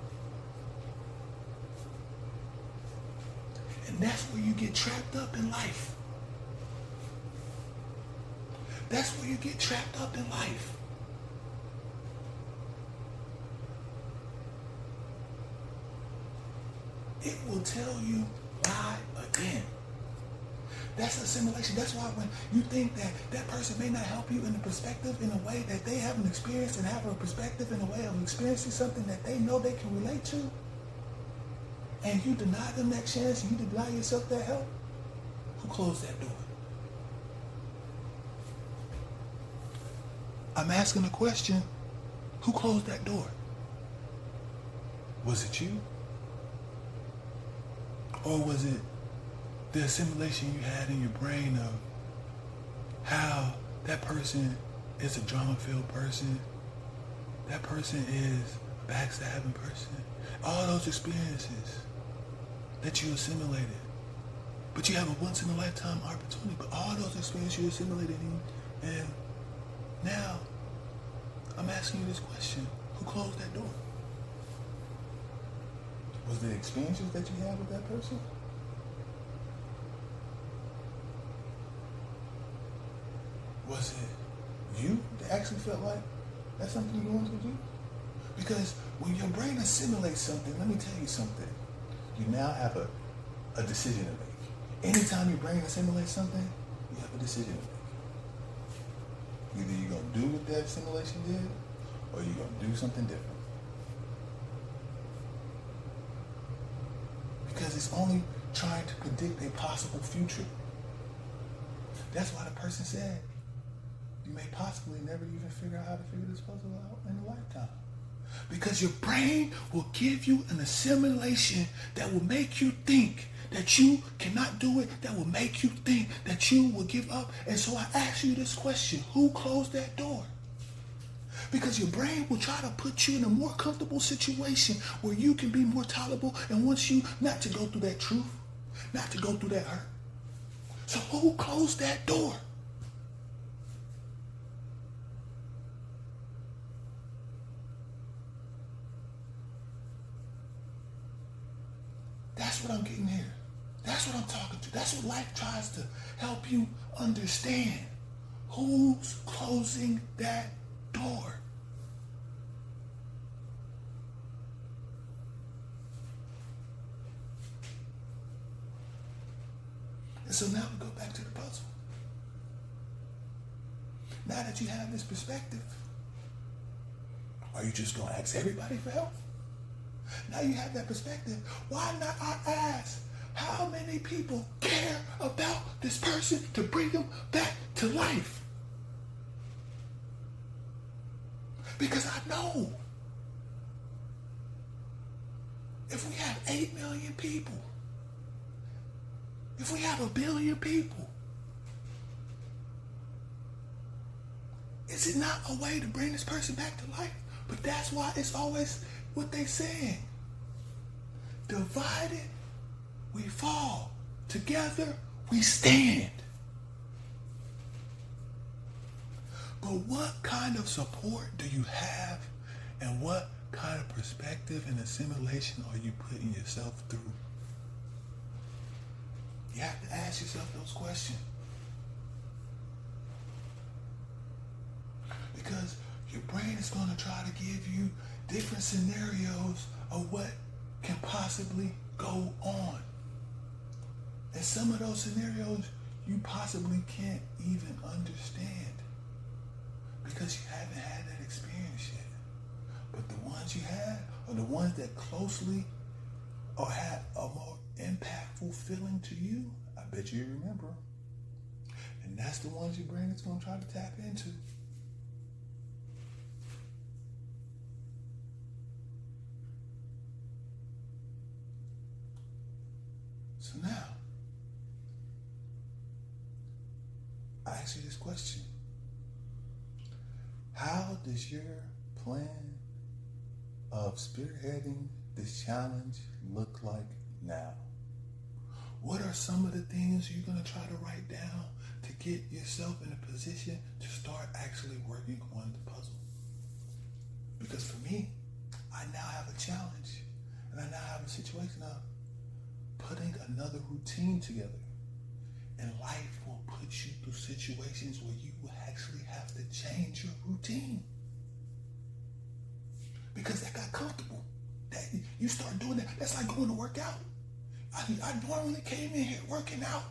And that's where you get trapped up in life. That's where you get trapped up in life. It will tell you lie again. That's assimilation. That's why when you think that that person may not help you in the perspective in a way that they haven't experienced, and have a perspective in a way of experiencing something that they know they can relate to, and you deny them that chance, and you deny yourself that help, who closed that door? I'm asking a question. Who closed that door? Was it you? Or was it the assimilation you had in your brain of how that person is a drama-filled person, that person is a backstabbing person, all those experiences that you assimilated. But you have a once-in-a-lifetime opportunity, but all those experiences you assimilated in, and now I'm asking you this question. Who closed that door? Was the experiences that you had with that person? Was it you that actually felt like that's something you wanted to do? Because when your brain assimilates something, let me tell you something. You now have a decision to make. Anytime your brain assimilates something, you have a decision to make. Either you're going to do what that assimilation did, or you're going to do something different. Because it's only trying to predict a possible future. That's why the person said, you may possibly never even figure out how to figure this puzzle out in a lifetime. Because your brain will give you an assimilation that will make you think that you cannot do it, that will make you think that you will give up. And so I ask you this question, who closed that door? Because your brain will try to put you in a more comfortable situation where you can be more tolerable and wants you not to go through that truth, not to go through that hurt. So who closed that door? That's what I'm getting here. That's what I'm talking to. That's what life tries to help you understand. Who's closing that door? And so now we go back to the puzzle. Now that you have this perspective, are you just going to ask everybody for help? Now you have that perspective. Why not I ask how many people care about this person to bring them back to life? Because I know if we have 8 million people, if we have 1 billion people, is it not a way to bring this person back to life? But that's why it's always what they saying. Divided, we fall. Together, we stand. But what kind of support do you have, and what kind of perspective and assimilation are you putting yourself through? You have to ask yourself those questions. Because your brain is going to try to give you different scenarios of what can possibly go on. And some of those scenarios you possibly can't even understand because you haven't had that experience yet. But the ones you had are the ones that closely or had a more impactful feeling to you. I bet you remember. And that's the ones your brain is going to try to tap into. So now, I ask you this question. How does your plan of spearheading this challenge look like now? What are some of the things you're going to try to write down to get yourself in a position to start actually working on the puzzle? Because for me, I now have a challenge, and I now have a situation of putting another routine together. And life will put you through situations where you will actually have to change your routine. Because that got comfortable. That you start doing that. That's like going to work out. I normally came in here working out.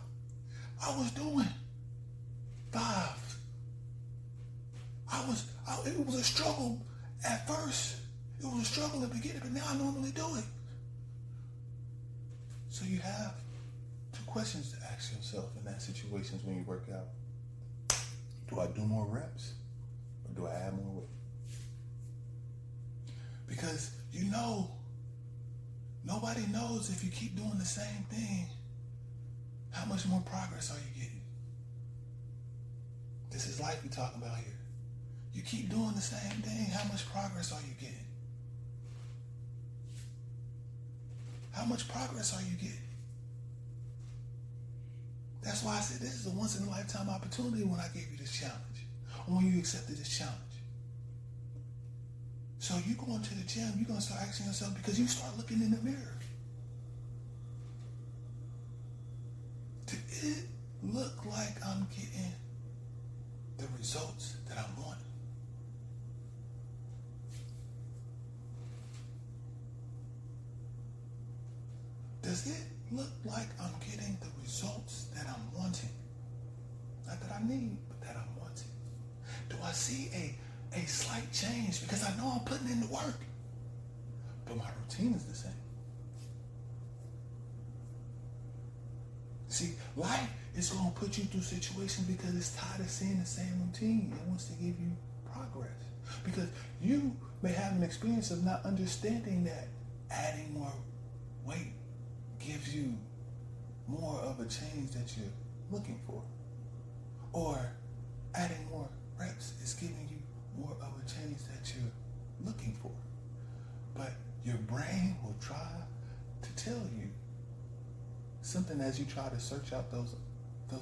I was doing 5. It was a struggle at first. It was a struggle at the beginning, but now I normally do it. So you have 2 questions to ask yourself in that situations when you work out. Do I do more reps Or do I add more weight? Because you know, nobody knows if you keep doing the same thing, how much more progress are you getting? This is life we're talking about here. You keep doing the same thing, how much progress are you getting? How much progress are you getting? That's why I said this is a once in a lifetime opportunity when I gave you this challenge, or when you accepted this challenge. So you going to the gym, you're going to start asking yourself, because you start looking in the mirror. Did it look like I'm getting the results that I'm wanting? Does it look like I'm getting the results that I'm wanting? Not that I need, but that I'm wanting. Do I see a slight change? Because I know I'm putting in the work, but my routine is the same. See, life is going to put you through situations because it's tired of seeing the same routine. It wants to give you progress. Because you may have an experience of not understanding that adding more weight gives you more of a change that you're looking for. Or adding more reps is giving you more of a change that you're looking for. But your brain will try to tell you something as you try to search out those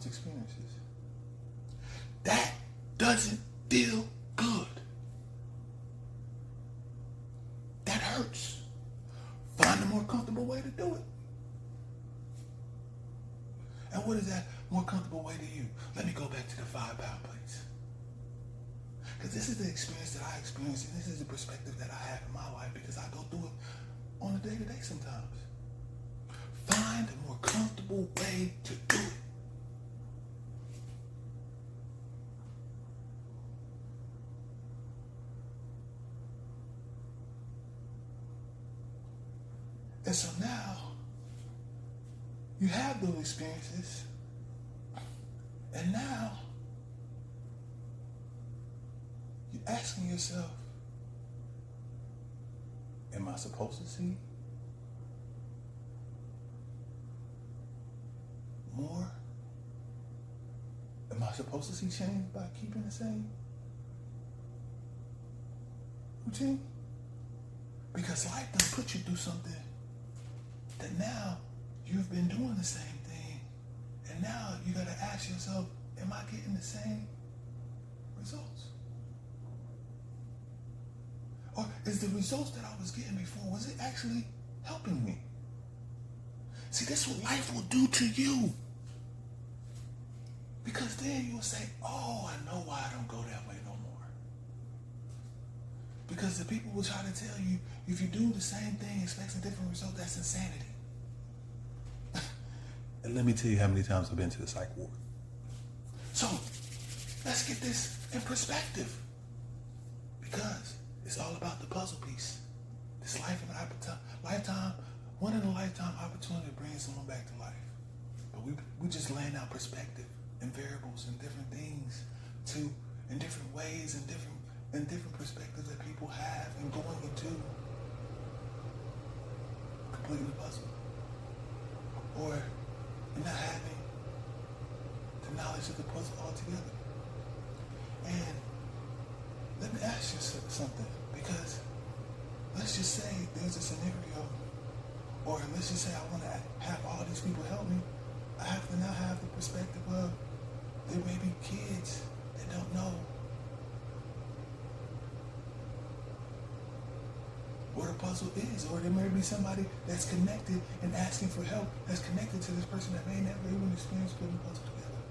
experiences. That doesn't feel good. That hurts. Find a more comfortable way to do it. And what is that more comfortable way to you? Let me go back to the 5-pound plates. Because this is the experience that I experience, and this is the perspective that I have in my life, because I go through it on a day-to-day sometimes. Find a more comfortable way to do it. And so now, you have those experiences, and now you're asking yourself, am I supposed to see more? Am I supposed to see change by keeping the same routine? Because life done put you through something that now you've been doing the same thing, and now you got to ask yourself, am I getting the same results? Or is the results that I was getting before, was it actually helping me? See, this is what life will do to you. Because then you'll say, oh, I know why I don't go that way no more. Because the people will try to tell you, if you do the same thing, expect a different result, that's insanity. And let me tell you how many times I've been to the psych ward. So, let's get this in perspective. Because it's all about the puzzle piece. This lifetime, one in a lifetime opportunity to bring someone back to life. But we just laying out perspective and variables and different things in different ways and different perspectives that people have and going into completing the puzzle. Or not having the knowledge of the puzzle altogether. And let me ask you something, because let's just say there's a scenario, or let's just say I want to have all these people help me. I have to now have the perspective of there may be kids that don't know what a puzzle is, or there may be somebody that's connected and asking for help that's connected to this person that may never even experience putting a puzzle together.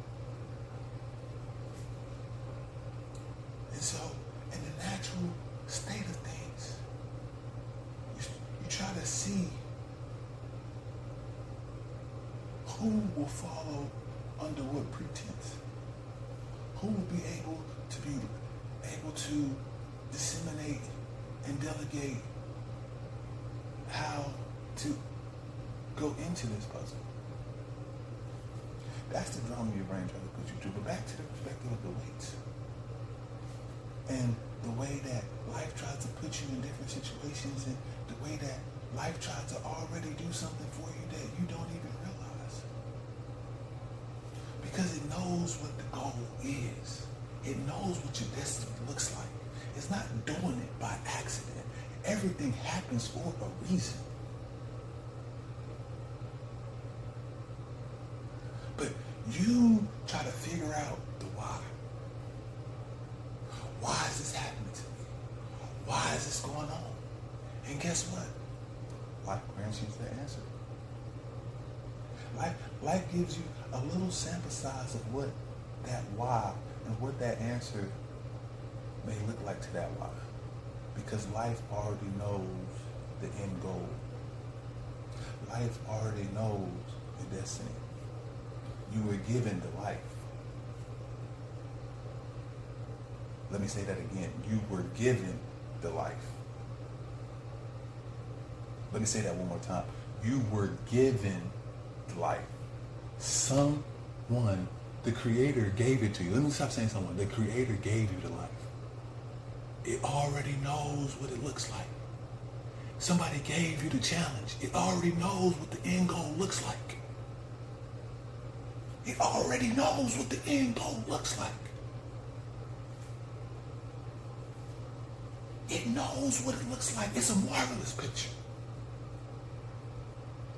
And so, in the natural state of things, you try to see who will follow under what pretense, who will be able to disseminate and delegate how to go into this puzzle. That's the drama your brain tries to put you through. But back to the perspective of the weights. and the way that life tries to put you in different situations, and the way that life tries to already do something for you that you don't even realize. Because it knows what the goal is. It knows what your destiny looks like. It's not doing it by accident. Everything happens for a reason. But you try to figure out the why. Why is this happening to me? Why is this going on? And guess what? Life grants you the answer. Life gives you a little sample size of what that why and what that answer may look like to that why. Because life already knows the end goal. Life already knows your destiny. You were given the life. Let me say that again. You were given the life. Let me say that one more time. You were given the life. Someone, the Creator gave it to you. Let me stop saying someone. The Creator gave you the life. It already knows what it looks like. Somebody gave you the challenge. It already knows what the end goal looks like. It already knows what the end goal looks like. It knows what it looks like. It's a marvelous picture.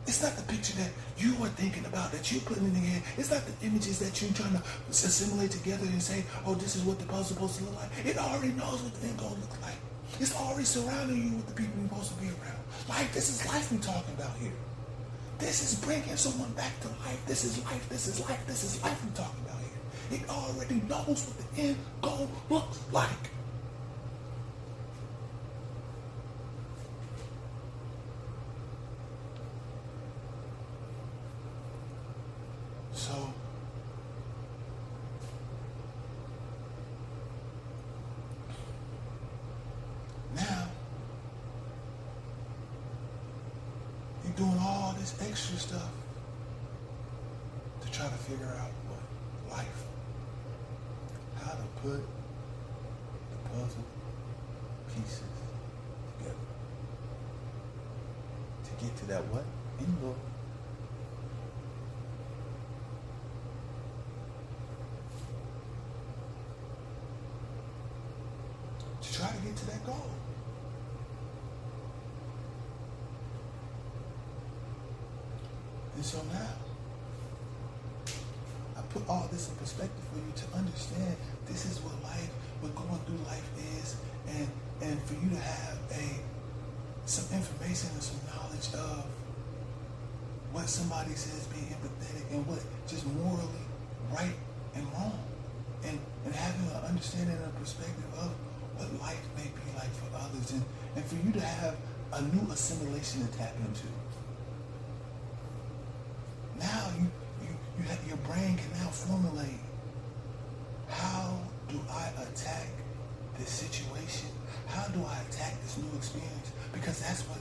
It's not the picture that you are thinking about, that you're putting in your head. It's not the images that you're trying to assimilate together and say, oh, this is what the puzzle's supposed to look like. It already knows what the end goal looks like. It's already surrounding you with the people you're supposed to be around. Like, this is life we're talking about here. This is bringing someone back to life. This is life. This is life. This is life we're talking about here. It already knows what the end goal looks like. So, now, you're doing all this extra stuff to try to figure out what life, how to put the puzzle pieces together to get to that what? End goal. Try to get to that goal. And so now, I put all this in perspective for you to understand this is what life, what going through life is, and for you to have some information and some knowledge of what somebody says being empathetic and what just morally right and wrong, and having an understanding and a perspective of what life may be like for others, and for you to have a new assimilation to tap into. Now you have, your brain can now formulate, how do I attack this situation? How do I attack this new experience? Because that's what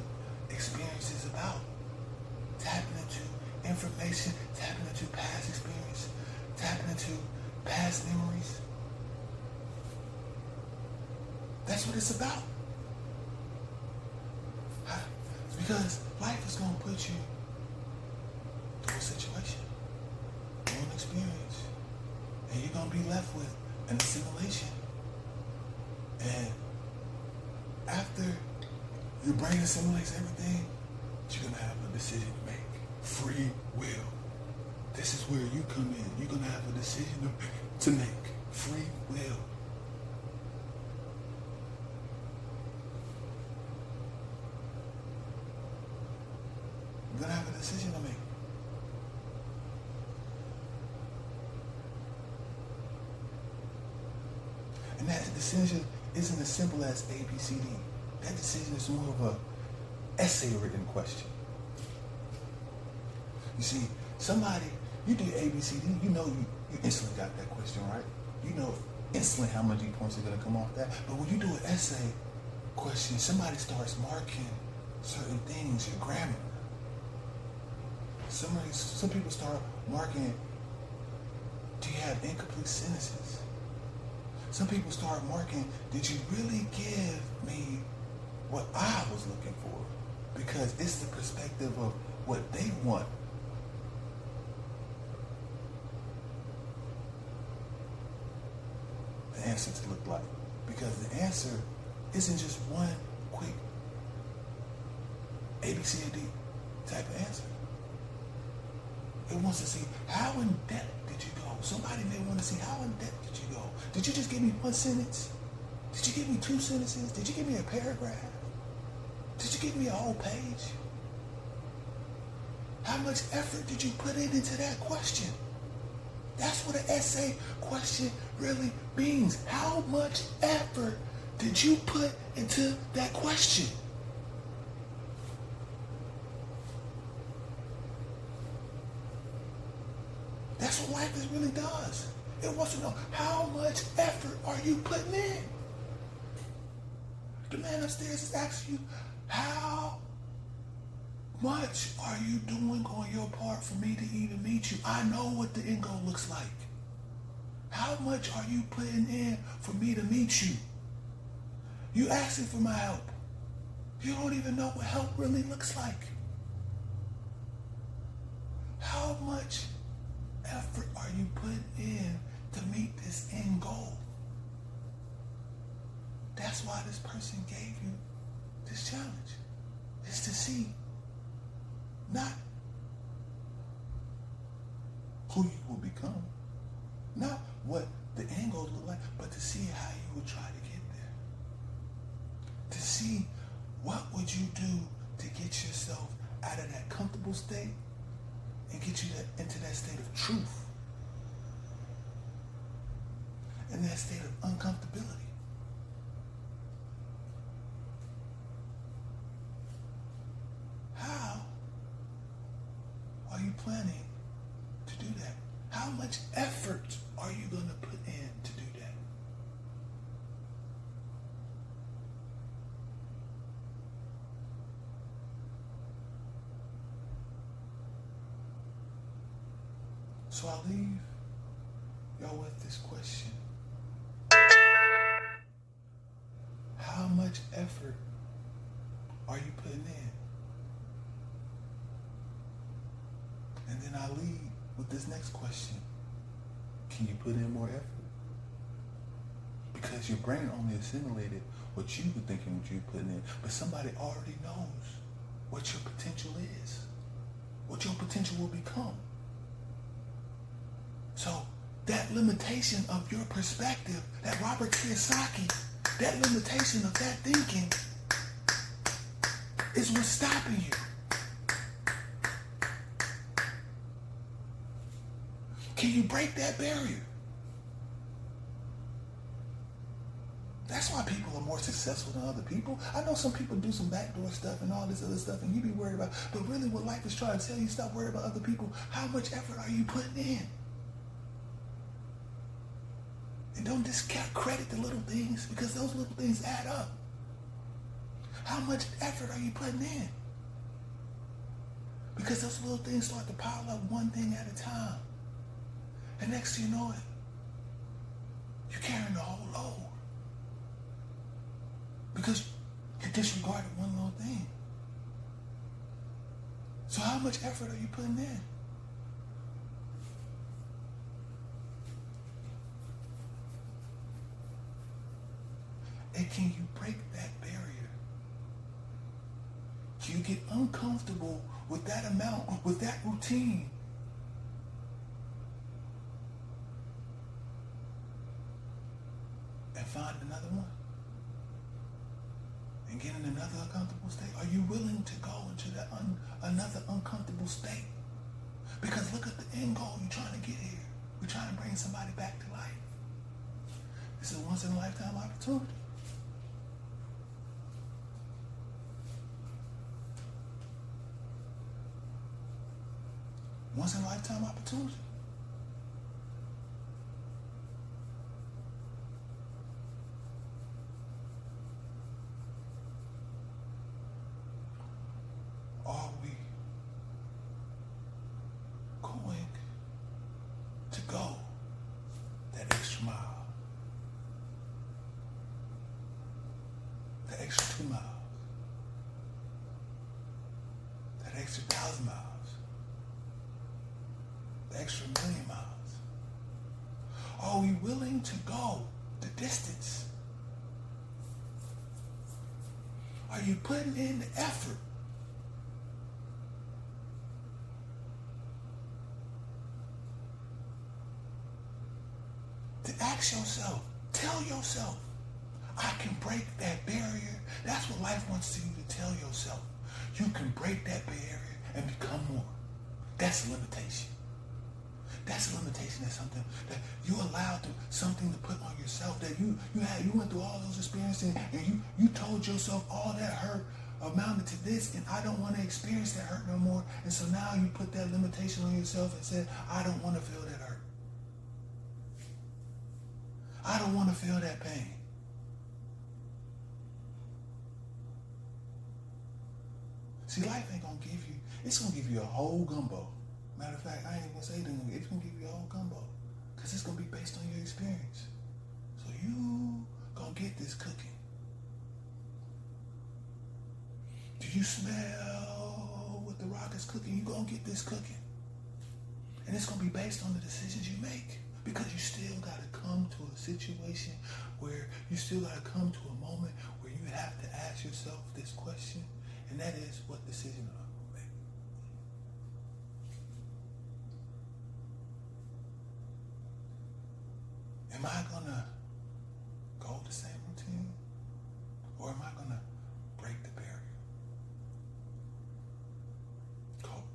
experience is about. Tapping into information, tapping into past experience, tapping into past memories. That's what it's about. Because life is going to put you through a situation, through an experience, and you're going to be left with an assimilation. And after your brain assimilates everything, you're going to have a decision to make. Free will. This is where you come in. You're going to have a decision to make. Free will. You're going to have a decision to make. And that decision isn't as simple as A, B, C, D. That decision is more of a essay written question. You see, somebody, you did A, B, C, D, you know you instantly got that question right. You know instantly how many points are going to come off that. But when you do an essay question, somebody starts marking certain things, your grammar. Some people start marking, do you have incomplete sentences? Some people start marking, did you really give me what I was looking for? Because it's the perspective of what they want. The answer to look like. Because the answer isn't just one quick A, B, C, or D type of answer. It wants to see, how in depth did you go? Somebody may want to see, how in depth did you go? Did you just give me one sentence? Did you give me two sentences? Did you give me a paragraph? Did you give me a whole page? How much effort did you put into that question? That's what an essay question really means. How much effort did you put into that question? That's what life really does. It wants to know, how much effort are you putting in? The man upstairs is asking you, how much are you doing on your part for me to even meet you? I know what the end goal looks like. How much are you putting in for me to meet you? You asking for my help. You don't even know what help really looks like. How much effort are you putting in to meet this end goal? That's why this person gave you this challenge. Is to see not who you will become, not what the end goals look like, but to see how you would try to get there. To see what would you do to get yourself out of that comfortable state and get you into that state of truth and that state of uncomfortability. How are you planning to do that? How much effort are you going to put in to do that? So I'll leave y'all with this question. How much effort are you putting in? And then I'll leave with this next question. Can you put in more effort? Because your brain only assimilated what you were thinking what you were putting in, but somebody already knows what your potential is, what your potential will become. So that limitation of your perspective, that Robert Kiyosaki, that limitation of that thinking is what's stopping you. Can you break that barrier? That's why people are more successful than other people. I know some people do some backdoor stuff and all this other stuff and you be worried about, but really what life is trying to tell you, stop worrying about other people. How much effort are you putting in? And don't discredit the little things, because those little things add up. How much effort are you putting in? Because those little things start to pile up one thing at a time. And next thing you know it, you're carrying the whole load. Because you disregarded one little thing. So how much effort are you putting in? And can you break that barrier? Can you get uncomfortable with that amount, with that routine? And find another one? And get in another uncomfortable state? Are you willing to go into that another uncomfortable state? Because look at the end goal. You're trying to get here. We're trying to bring somebody back to life. This is a once-in-a-lifetime opportunity. Once-in-a-lifetime opportunity. Are we going to go that extra mile? the extra 2 miles, that extra 1,000 miles, the extra 1,000,000 miles? Are we willing to go the distance? Are you putting in the effort? To ask yourself, tell yourself, I can break that barrier. That's what life wants you to tell yourself. You can break that barrier and become more. That's a limitation. That's a limitation. That's something that you allowed to, something to put on yourself, that you went through all those experiences, and you told yourself all that hurt amounted to this, and I don't want to experience that hurt no more. And so now you put that limitation on yourself and said, I don't want to feel that hurt. I don't want to feel that pain. See, life ain't going to give you, it's going to give you a whole gumbo. Matter of fact, I ain't going to say anything. It's going to give you a whole gumbo. Because it's going to be based on your experience. So you going to get this cooking. Do you smell what the rock is cooking? You going to get this cooking. And it's going to be based on the decisions you make. Because you still got to come to a situation where you still got to come to a moment where you have to ask yourself this question, and that is, what decision am I going to make? Am I going to go the same routine, or am I going to break the barrier? Code.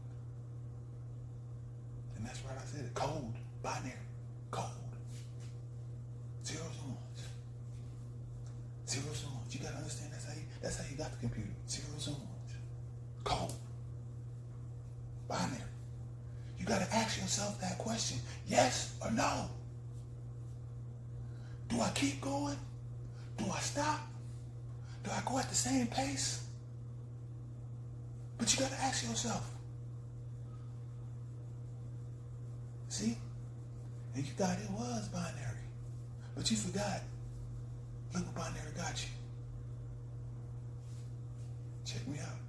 And that's right, I said it. Code. Binary. Code. Zeros and ones. Zeros and ones. You gotta understand that's how you got the computer. Zeros and ones. Code. Binary. You gotta ask yourself that question. Yes or no? Do I keep going? Do I stop? Do I go at the same pace? But you gotta ask yourself. See? And you thought it was binary. But you forgot. Look what binary got you. Check me out.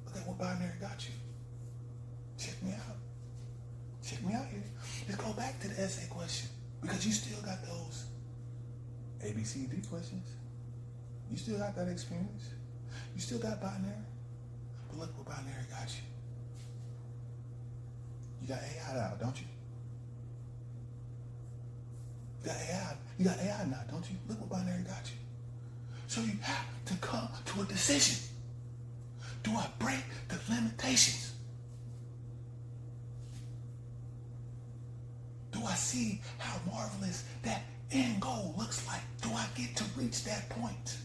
Look at what binary got you. Check me out. Check me out here. Let's go back to the essay question. Because you still got those A, B, C, D questions. You still got that experience. You still got binary. But look what binary got you. You got AI out, don't you? You got AI now, don't you? Look what binary got you. So you have to come to a decision. Do I break the limitations? Do I see how marvelous that end goal looks like? Do I get to reach that point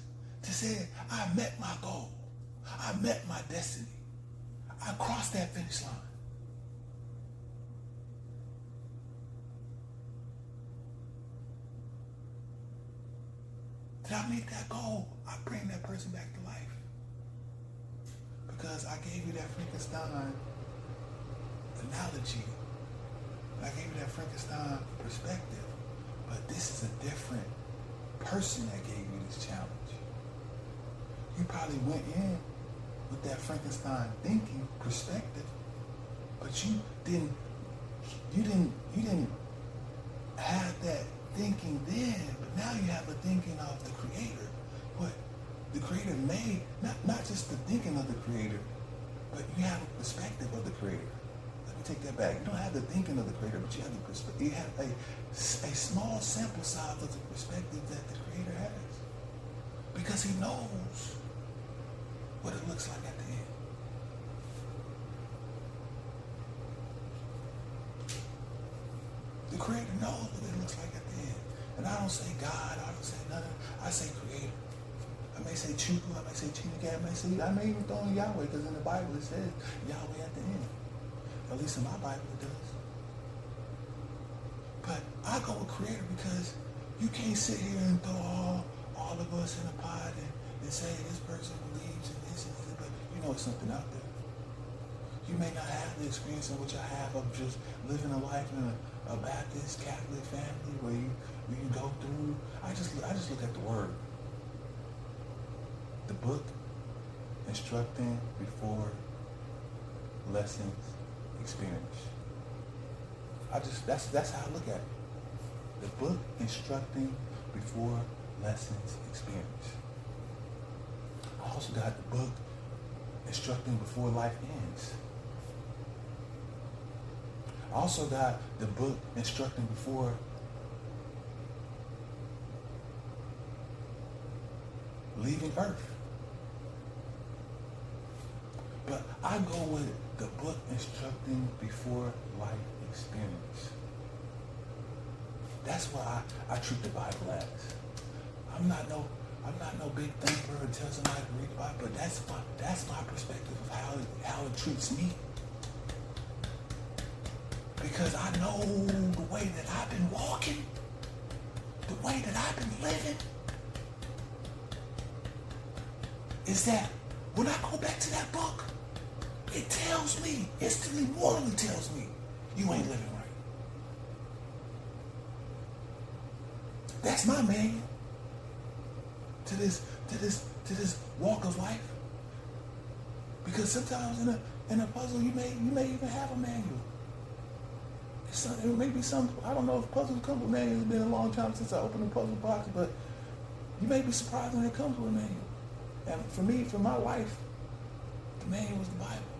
to say, I met my goal. I met my destiny. I crossed that finish line. Did I make that goal? I bring that person back to life. Because I gave you that Frankenstein analogy. I gave you that Frankenstein perspective. But this is a different person that gave you this challenge. You probably went in with that Frankenstein thinking perspective, but you didn't have that thinking then, but now you have a thinking of the creator. What the creator made, not just the thinking of the creator, but you have a perspective of the creator. Let me take that back. You don't have the thinking of the creator, but you have the perspective. You have a small sample size of the perspective that the creator has. Because he knows what it looks like at the end. The creator knows what it looks like at the end. And I don't say God, I don't say nothing. I say creator. I may say Chuku, I may say Chineke, I may even throw in Yahweh, because in the Bible it says Yahweh at the end. At least in my Bible it does. But I go with creator because you can't sit here and throw all of us in a pot and say this person believes in this and this, but you know it's something out there. You may not have the experience in which I have of just living a life in a Baptist Catholic family where you go through. I just look at the word. the book instructing before lessons experience. That's how I look at it. The book instructing before lessons experience. I also got the book instructing before life ends. I also got the book instructing before leaving Earth. But I go with the book instructing before life experience. That's why I treat the Bible as. I'm not no big thinker and tell somebody to read the Bible, but that's my perspective of how it treats me. Because I know the way that I've been walking, the way that I've been living, is that when I go back to that book, it tells me, instantly, morally tells me, you ain't living right. That's my manual to this walk of life. Because sometimes in a puzzle you may even have a manual. It may be some, I don't know if puzzles come with manuals. It's been a long time since I opened a puzzle box, but you may be surprised when it comes with a manual. And for me, for my life, the manual was the Bible.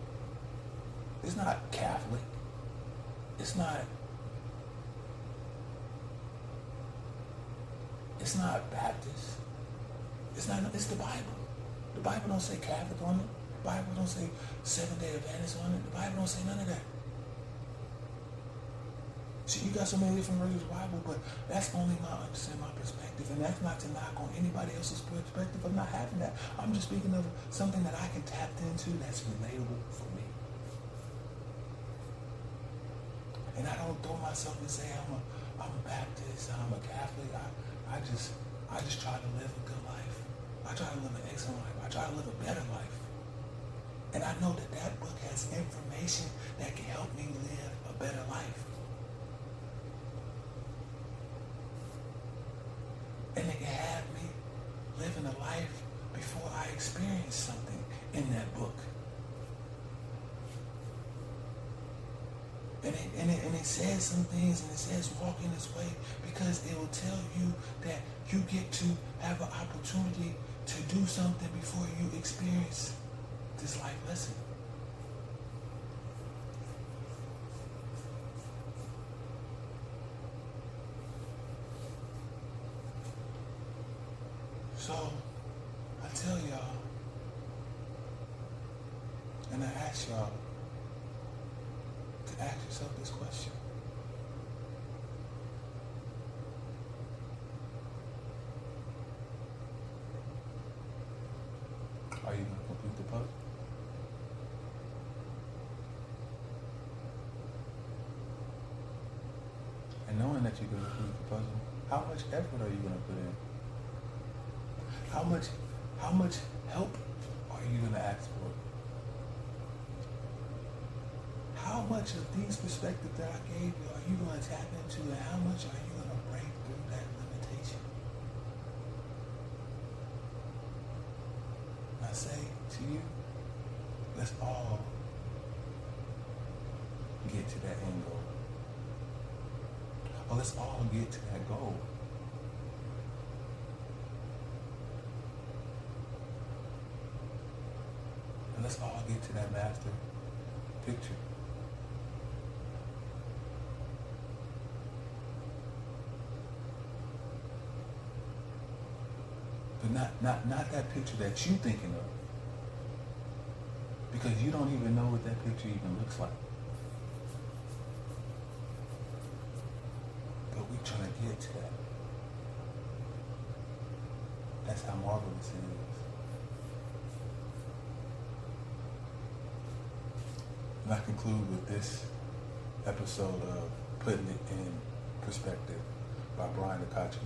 It's not Catholic. It's not Baptist. It's the Bible. The Bible don't say Catholic on it. The Bible don't say Seventh-day Adventist on it. The Bible don't say none of that. See, you got so many different versions of the Bible, but that's only my understanding, my perspective, and that's not to knock on anybody else's perspective of not having that. I'm just speaking of something that I can tap into that's relatable for me. And I don't throw myself and say I'm a Baptist, I'm a Catholic. I just try to live a good life. I try to live an excellent life. I try to live a better life. And I know that book has information that can help me live a better life. And it can have me living a life before I experience something in that book. And it says some things, and it says walk in this way because it will tell you that you get to have an opportunity to do something before you experience this life lesson. So, I tell y'all, and I ask y'all to ask yourself this question. Are you going to complete the puzzle? And knowing that you're going to complete the puzzle, how much effort are you going to put in? How much help are you going to ask for? How much of these perspectives that I gave you are you going to tap into, and how much are you going to break through that limitation? I say to you, let's all get to that end goal. Or let's all get to that goal. And let's all get to that master picture. But not that picture that you're thinking of. Because you don't even know what that picture even looks like. But we're trying to get to that. That's how marvelous it is. And I conclude with this episode of Putting It in Perspective by Brian Akachi.